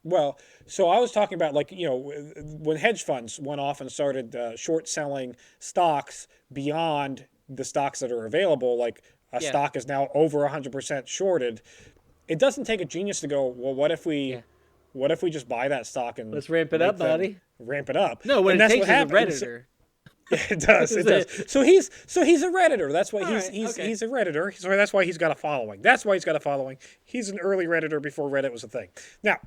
[SPEAKER 2] I was talking about when hedge funds went off and started short selling stocks beyond the stocks that are available. Like stock is now over 100% shorted. It doesn't take a genius to go, well, what if we just buy that stock and
[SPEAKER 1] let's ramp it up, buddy.
[SPEAKER 2] Ramp it up.
[SPEAKER 1] No, what it takes is a Redditor.
[SPEAKER 2] It does. It does. So he's a Redditor. That's why he's a Redditor. So that's why he's got a following. He's an early Redditor before Reddit was a thing. Now,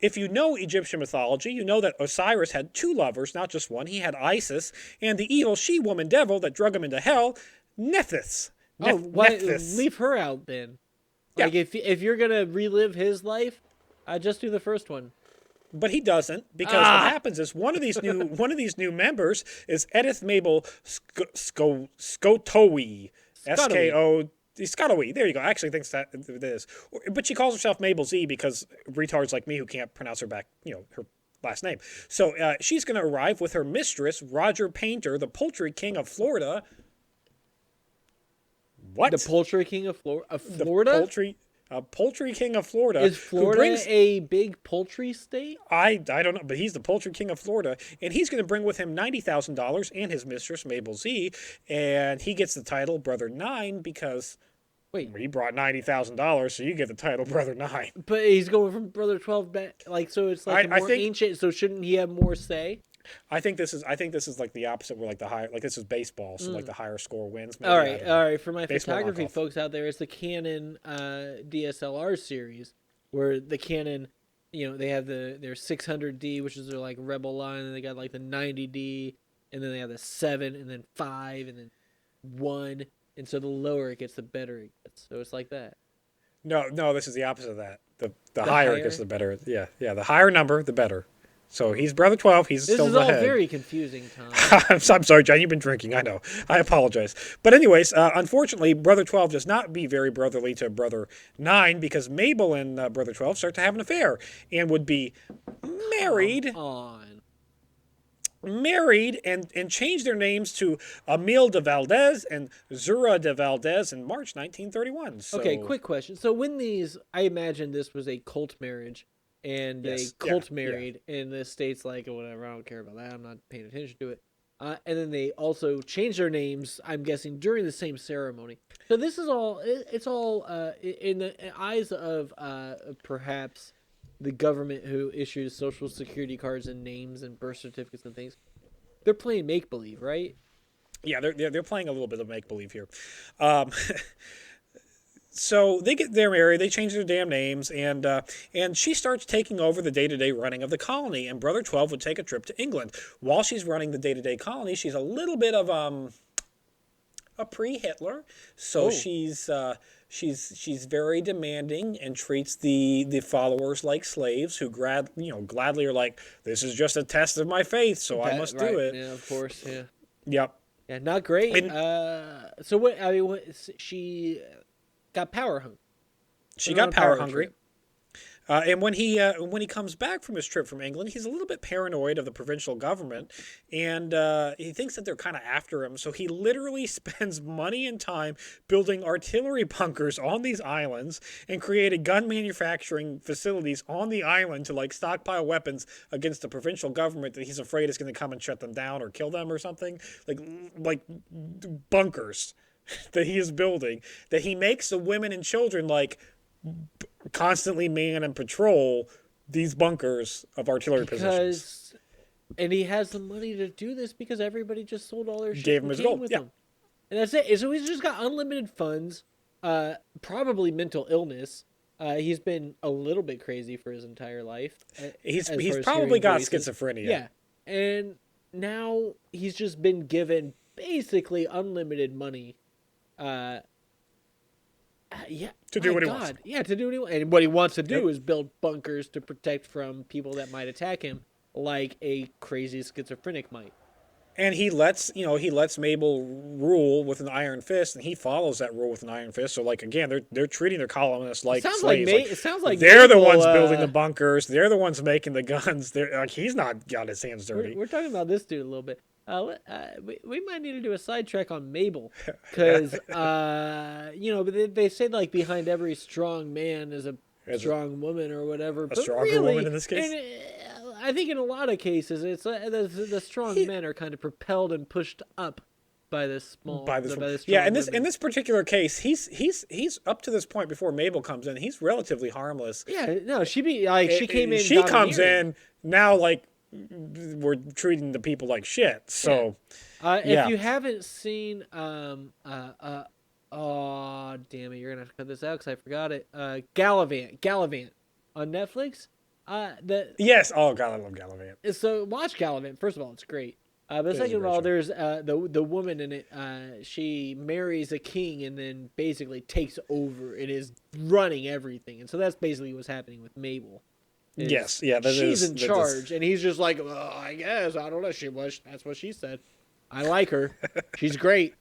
[SPEAKER 2] if you know Egyptian mythology, you know that Osiris had 2 lovers, not just one. He had Isis and the evil she-woman devil that drug him into hell, Nephthys.
[SPEAKER 1] Nephthys. Leave her out then. Like if you're gonna relive his life, just do the first one.
[SPEAKER 2] But he doesn't, because what happens is one of these new members is Edith Mabel Skotowi. S-K-O. Skotowi. There you go. I actually think that it is. But she calls herself Mabel Z because retards like me who can't pronounce her her last name. So she's going to arrive with her mistress, Roger Painter, the poultry king of Florida. What?
[SPEAKER 1] The poultry king of Florida?
[SPEAKER 2] Poultry king of Florida.
[SPEAKER 1] Is Florida a big poultry state?
[SPEAKER 2] I don't know, but he's the poultry king of Florida, and he's going to bring with him $90,000 and his mistress, Mabel Z, and he gets the title Brother 9 because he brought $90,000, so you get the title Brother 9.
[SPEAKER 1] But he's going from Brother 12 back, so it's like ancient, so shouldn't he have more say?
[SPEAKER 2] I think this is like the opposite, where like the higher, like this is baseball, so like the higher score wins.
[SPEAKER 1] Maybe. All right. For my photography folks out there, it's the Canon DSLR series, where the Canon, they have their 600D, which is their like Rebel line, and they got like the 90D, and then they have the 7, and then 5, and then 1, and so the lower it gets, the better it gets. So it's like that.
[SPEAKER 2] No, this is the opposite of that. The higher
[SPEAKER 1] higher?
[SPEAKER 2] it gets, the better. Yeah. The higher number, the better. So he's brother 12. He's
[SPEAKER 1] This
[SPEAKER 2] still
[SPEAKER 1] is all
[SPEAKER 2] ahead.
[SPEAKER 1] very confusing, Tom.
[SPEAKER 2] I'm sorry, John. You've been drinking. I know. I apologize. But anyways, unfortunately, Brother 12 does not be very brotherly to Brother 9 because Mabel and Brother 12 start to have an affair and would be married
[SPEAKER 1] On.
[SPEAKER 2] and change their names to Emile de Valdez and Zura de Valdez in March 1931. So,
[SPEAKER 1] Okay, quick question. So when these, I imagine this was a cult marriage, and
[SPEAKER 2] Yes,
[SPEAKER 1] they
[SPEAKER 2] yeah,
[SPEAKER 1] cult
[SPEAKER 2] yeah.
[SPEAKER 1] married, and the state's like, whatever, I don't care about that. I'm not paying attention to it. And then they also changed their names, I'm guessing, during the same ceremony. So this is all, it's all in the eyes of perhaps the government who issues social security cards and names and birth certificates and things. They're playing make-believe, right?
[SPEAKER 2] Yeah, they're playing a little bit of make-believe here. So they're married, they change their damn names, and she starts taking over the day-to-day running of the colony. And Brother 12 would take a trip to England. While she's running the day-to-day colony, she's a little bit of a pre-Hitler, so
[SPEAKER 1] Oh.
[SPEAKER 2] she's very demanding and treats the followers like slaves who gladly are like, this is just a test of my faith, so I must do it.
[SPEAKER 1] Yeah, of course, yeah.
[SPEAKER 2] Yep.
[SPEAKER 1] Yeah, not great.
[SPEAKER 2] And-
[SPEAKER 1] So what? I mean, she got power hungry.
[SPEAKER 2] She
[SPEAKER 1] Went
[SPEAKER 2] got
[SPEAKER 1] on a
[SPEAKER 2] power hungry.
[SPEAKER 1] trip.
[SPEAKER 2] And when he comes back from his trip from England, he's a little bit paranoid of the provincial government, and he thinks that they're kind of after him. So he literally spends money and time building artillery bunkers on these islands and created gun manufacturing facilities on the island to like stockpile weapons against the provincial government that he's afraid is going to come and shut them down or kill them or something. Like bunkers that he is building, that he makes the women and children like constantly man and patrol these bunkers of artillery positions.
[SPEAKER 1] And he has the money to do this because everybody just sold all their shit
[SPEAKER 2] Gave him
[SPEAKER 1] and
[SPEAKER 2] his
[SPEAKER 1] came
[SPEAKER 2] gold,
[SPEAKER 1] with
[SPEAKER 2] yeah.
[SPEAKER 1] him. And that's it. So he's just got unlimited funds, probably mental illness. He's been a little bit crazy for his entire life.
[SPEAKER 2] He's
[SPEAKER 1] as far as
[SPEAKER 2] probably
[SPEAKER 1] hearing
[SPEAKER 2] got
[SPEAKER 1] voices.
[SPEAKER 2] schizophrenia.
[SPEAKER 1] Yeah. And now he's just been given basically unlimited money. Yeah.
[SPEAKER 2] To do
[SPEAKER 1] my
[SPEAKER 2] what he
[SPEAKER 1] God.
[SPEAKER 2] wants.
[SPEAKER 1] Yeah, to do what he wants. And what he wants to do
[SPEAKER 2] Yep.
[SPEAKER 1] is build bunkers to protect from people that might attack him, like a crazy schizophrenic might.
[SPEAKER 2] And he lets Mabel rule with an iron fist, and he follows that rule with an iron fist. So like again, they're treating their colonists like
[SPEAKER 1] Sounds like
[SPEAKER 2] slaves.
[SPEAKER 1] it sounds like
[SPEAKER 2] they're the
[SPEAKER 1] Mabel,
[SPEAKER 2] ones building the bunkers. They're the ones making the guns. They're like, he's not got his hands dirty.
[SPEAKER 1] We're talking about this dude a little bit. We might need to do a sidetrack on Mabel, because but they say like behind every strong man is a strong woman or whatever. But
[SPEAKER 2] stronger
[SPEAKER 1] really,
[SPEAKER 2] woman in this case?
[SPEAKER 1] and, I think in a lot of cases, it's the strong men are kind of propelled and pushed up by the small.
[SPEAKER 2] By this,
[SPEAKER 1] the
[SPEAKER 2] yeah.
[SPEAKER 1] strong
[SPEAKER 2] In
[SPEAKER 1] women.
[SPEAKER 2] this particular case, he's up to this point before Mabel comes in. He's relatively harmless.
[SPEAKER 1] Yeah, no, she came in.
[SPEAKER 2] She comes
[SPEAKER 1] domineering.
[SPEAKER 2] in now like we're treating the people like shit. So
[SPEAKER 1] If you haven't seen, oh damn it, you're gonna have to cut this out because I forgot it. Gallivant on Netflix.
[SPEAKER 2] yes. Oh God, I love Gallivant.
[SPEAKER 1] So watch Gallivant. First of all, it's great. But second of
[SPEAKER 2] great
[SPEAKER 1] all,
[SPEAKER 2] show.
[SPEAKER 1] there's the woman in it. She marries a king and then basically takes over and is running everything. And so that's basically what's happening with Mabel.
[SPEAKER 2] Yes, yeah.
[SPEAKER 1] She's in charge, and he's just like, I guess I don't know. That's what she said. I like her. She's great.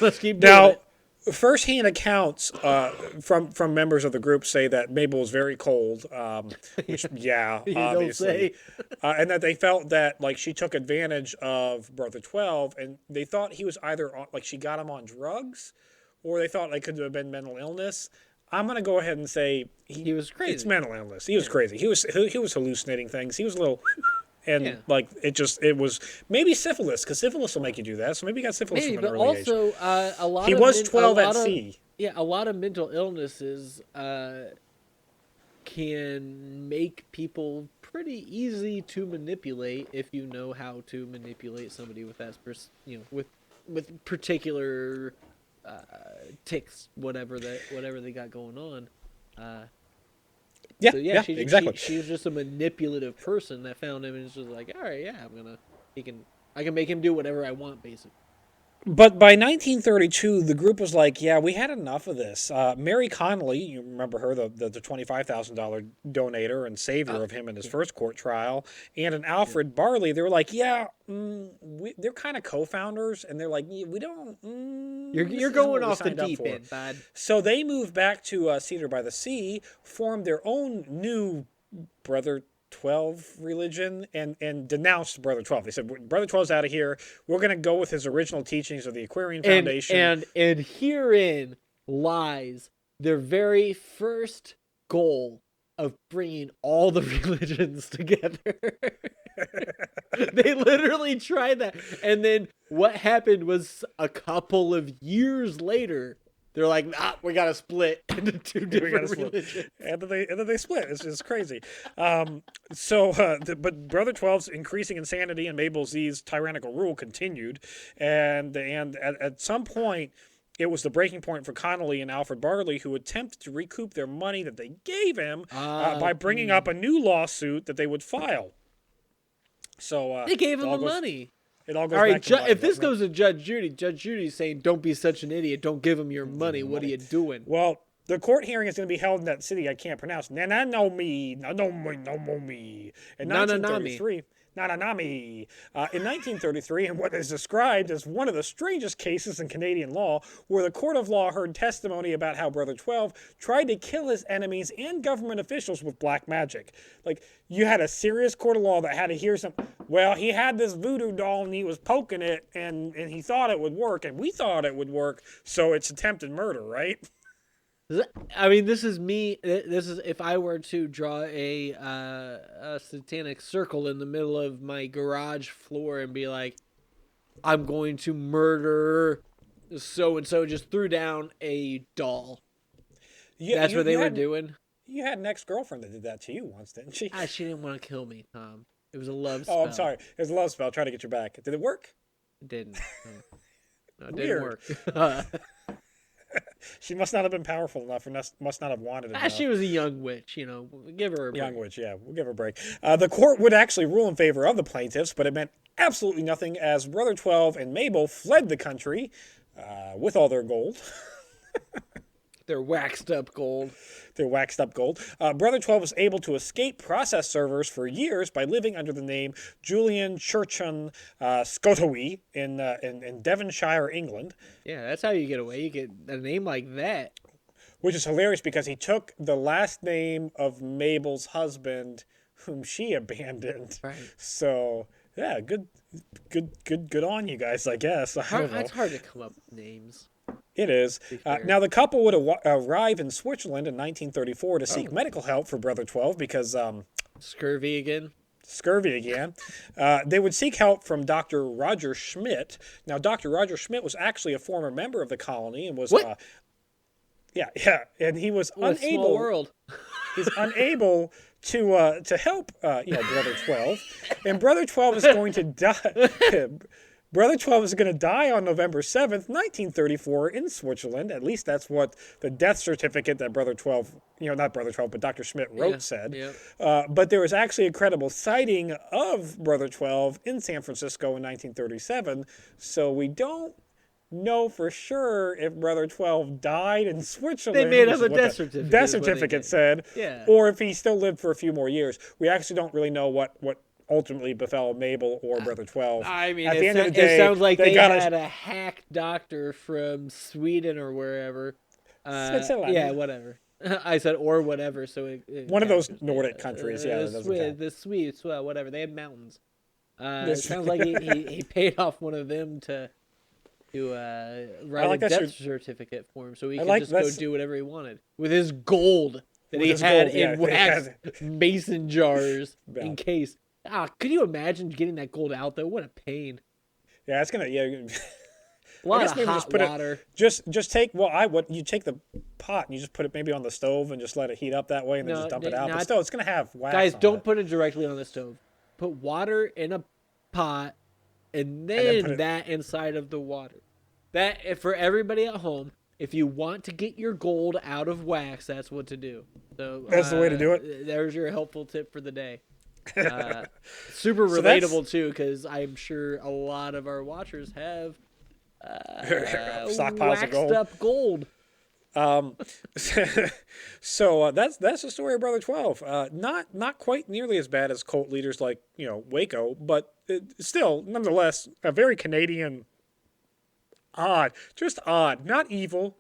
[SPEAKER 1] Let's keep doing
[SPEAKER 2] Now,
[SPEAKER 1] it.
[SPEAKER 2] first-hand accounts from members of the group say that Mabel was very cold, which yeah,
[SPEAKER 1] You don't
[SPEAKER 2] obviously,
[SPEAKER 1] say.
[SPEAKER 2] and that they felt that like she took advantage of Brother 12, and they thought he was either like she got him on drugs, or they thought like could have been mental illness. I'm gonna go ahead and say
[SPEAKER 1] He was crazy.
[SPEAKER 2] It's mental illness. He was crazy. He was hallucinating things. He was a little. And
[SPEAKER 1] Yeah.
[SPEAKER 2] like it was maybe syphilis, because syphilis will make you do that. So maybe he got syphilis
[SPEAKER 1] Maybe,
[SPEAKER 2] from an
[SPEAKER 1] but
[SPEAKER 2] early age.
[SPEAKER 1] also a lot.
[SPEAKER 2] He
[SPEAKER 1] of
[SPEAKER 2] was
[SPEAKER 1] men-
[SPEAKER 2] 12
[SPEAKER 1] a
[SPEAKER 2] at
[SPEAKER 1] lot of-
[SPEAKER 2] sea.
[SPEAKER 1] Yeah, a lot of mental illnesses can make people pretty easy to manipulate if you know how to manipulate somebody with with particular tics, whatever they got going on.
[SPEAKER 2] Yeah,
[SPEAKER 1] So
[SPEAKER 2] yeah,
[SPEAKER 1] she,
[SPEAKER 2] exactly.
[SPEAKER 1] She was just a manipulative person that found him and was just like, all right, yeah, I can make him do whatever I want, basically.
[SPEAKER 2] But by 1932, the group was like, yeah, we had enough of this. Mary Connolly, you remember her, the $25,000 donator and savior of him in his first court trial, and an Alfred Barley, they were like, yeah, they're kind of co-founders, and they're like, yeah, we don't...
[SPEAKER 1] You're going off the deep end, bud.
[SPEAKER 2] So they moved back to Cedar by the Sea, formed their own new Brother 12 religion, and denounced Brother 12. They said, Brother 12's out of here. We're going to go with his original teachings of the Aquarian Foundation.
[SPEAKER 1] And herein lies their very first goal of bringing all the religions together. They literally tried that. And then what happened was a couple of years later, they're like, we got to split into two different religions.
[SPEAKER 2] And then they split. It's just crazy. But Brother 12's increasing insanity and Mabel Z's tyrannical rule continued. And at some point, it was the breaking point for Connolly and Alfred Barley, who attempted to recoup their money that they gave him by bringing up a new lawsuit that they would file. So
[SPEAKER 1] they gave him the money.
[SPEAKER 2] It all goes
[SPEAKER 1] all right,
[SPEAKER 2] back to
[SPEAKER 1] if this goes to Judge Judy's saying, don't be such an idiot, don't give him your money. What are you doing?
[SPEAKER 2] Well, the court hearing is going to be held in that city I can't pronounce. Nananomi. In 1933. Nananami. In 1933, in what is described as one of the strangest cases in Canadian law, where the court of law heard testimony about how Brother 12 tried to kill his enemies and government officials with black magic. Like, you had a serious court of law that had to hear well, he had this voodoo doll and he was poking it and he thought it would work and we thought it would work, so it's attempted murder, right?
[SPEAKER 1] I mean, this is me. This is if I were to draw a satanic circle in the middle of my garage floor and be like, I'm going to murder so and so. Just threw down a doll. That's what they were doing.
[SPEAKER 2] You had an ex-girlfriend that did that to you once, didn't she?
[SPEAKER 1] She didn't want to kill me, Tom. It was a love spell.
[SPEAKER 2] Oh, I'm sorry. It was a love spell. Trying to get your back. Did it work?
[SPEAKER 1] It didn't. No, it didn't work.
[SPEAKER 2] She must not have been powerful enough, or must not have wanted it.
[SPEAKER 1] She was a young witch, Give her a break.
[SPEAKER 2] Young witch, yeah. We'll give her a break. The court would actually rule in favor of the plaintiffs, but it meant absolutely nothing as Brother 12 and Mabel fled the country with all their gold.
[SPEAKER 1] Their waxed up gold.
[SPEAKER 2] Brother 12 was able to escape process servers for years by living under the name Julian Churchon Scotowy in Devonshire, England.
[SPEAKER 1] Yeah, that's how you get away. You get a name like that.
[SPEAKER 2] Which is hilarious because he took the last name of Mabel's husband, whom she abandoned.
[SPEAKER 1] Right.
[SPEAKER 2] So, yeah, good on you guys, I guess.
[SPEAKER 1] It's hard to come up with names.
[SPEAKER 2] It is. Now, the couple would arrive in Switzerland in 1934 to seek medical help for Brother 12 because...
[SPEAKER 1] Scurvy again.
[SPEAKER 2] They would seek help from Dr. Roger Schmidt. Now, Dr. Roger Schmidt was actually a former member of the colony and was...
[SPEAKER 1] What?
[SPEAKER 2] And he was
[SPEAKER 1] unable... Small world.
[SPEAKER 2] He's unable to help, Brother 12. And Brother 12 is going to die... Brother 12 is going to die on November 7th, 1934 in Switzerland. At least that's what the death certificate that Brother 12, not Brother 12, but Dr. Schmidt wrote said.
[SPEAKER 1] Yeah.
[SPEAKER 2] But there was actually a credible sighting of Brother 12 in San Francisco in 1937. So we don't know for sure if Brother 12 died in Switzerland.
[SPEAKER 1] They made up a death certificate.
[SPEAKER 2] Death certificate said.
[SPEAKER 1] Yeah.
[SPEAKER 2] Or if he still lived for a few more years. We actually don't really know what ultimately befell Mabel or Brother 12.
[SPEAKER 1] I mean,
[SPEAKER 2] at the end of the day,
[SPEAKER 1] it sounds like they had a hack doctor from Sweden or wherever.
[SPEAKER 2] Switzerland.
[SPEAKER 1] Yeah, whatever. I said or whatever, so
[SPEAKER 2] one of those Nordic countries. Yeah,
[SPEAKER 1] the Swedes, whatever. They had mountains. It sounds like he paid off one of them to write a death certificate for him, so he could just go do whatever he wanted with his gold that he had in wax mason jars in case. Could you imagine getting that gold out though? What a pain.
[SPEAKER 2] Yeah, it's gonna.
[SPEAKER 1] A lot of hot water.
[SPEAKER 2] Just take. You take the pot and you just put it maybe on the stove and just let it heat up that way and then just dump it out. But still, it's gonna have wax.
[SPEAKER 1] Guys,
[SPEAKER 2] on
[SPEAKER 1] don't
[SPEAKER 2] it.
[SPEAKER 1] put it directly on the stove. Put water in a pot and then that inside of the water. That for everybody at home. If you want to get your gold out of wax, that's what to do. So
[SPEAKER 2] that's the way to do it.
[SPEAKER 1] There's your helpful tip for the day. Super relatable too, because I'm sure a lot of our watchers have
[SPEAKER 2] Stockpiles of
[SPEAKER 1] waxed
[SPEAKER 2] gold.
[SPEAKER 1] up gold.
[SPEAKER 2] So that's the story of Brother 12. Not quite nearly as bad as cult leaders like Waco, but still, nonetheless, a very Canadian. Just odd, not evil.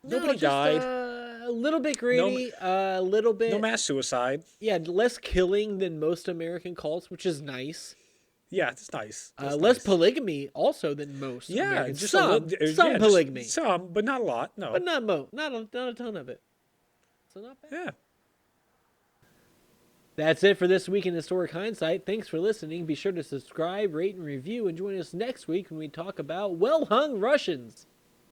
[SPEAKER 2] Nobody
[SPEAKER 1] just,
[SPEAKER 2] died.
[SPEAKER 1] A little bit greedy. A little bit.
[SPEAKER 2] No mass suicide.
[SPEAKER 1] Yeah, less killing than most American cults, which is nice.
[SPEAKER 2] Yeah, it's nice. It's
[SPEAKER 1] Less
[SPEAKER 2] nice.
[SPEAKER 1] polygamy also than most.
[SPEAKER 2] Yeah,
[SPEAKER 1] Americans.
[SPEAKER 2] just
[SPEAKER 1] some polygamy,
[SPEAKER 2] some, but not a lot. No.
[SPEAKER 1] but not a ton of it. So not bad.
[SPEAKER 2] Yeah.
[SPEAKER 1] That's it for this week in Historic Hindsight. Thanks for listening. Be sure to subscribe, rate, and review, and join us next week when we talk about well-hung Russians.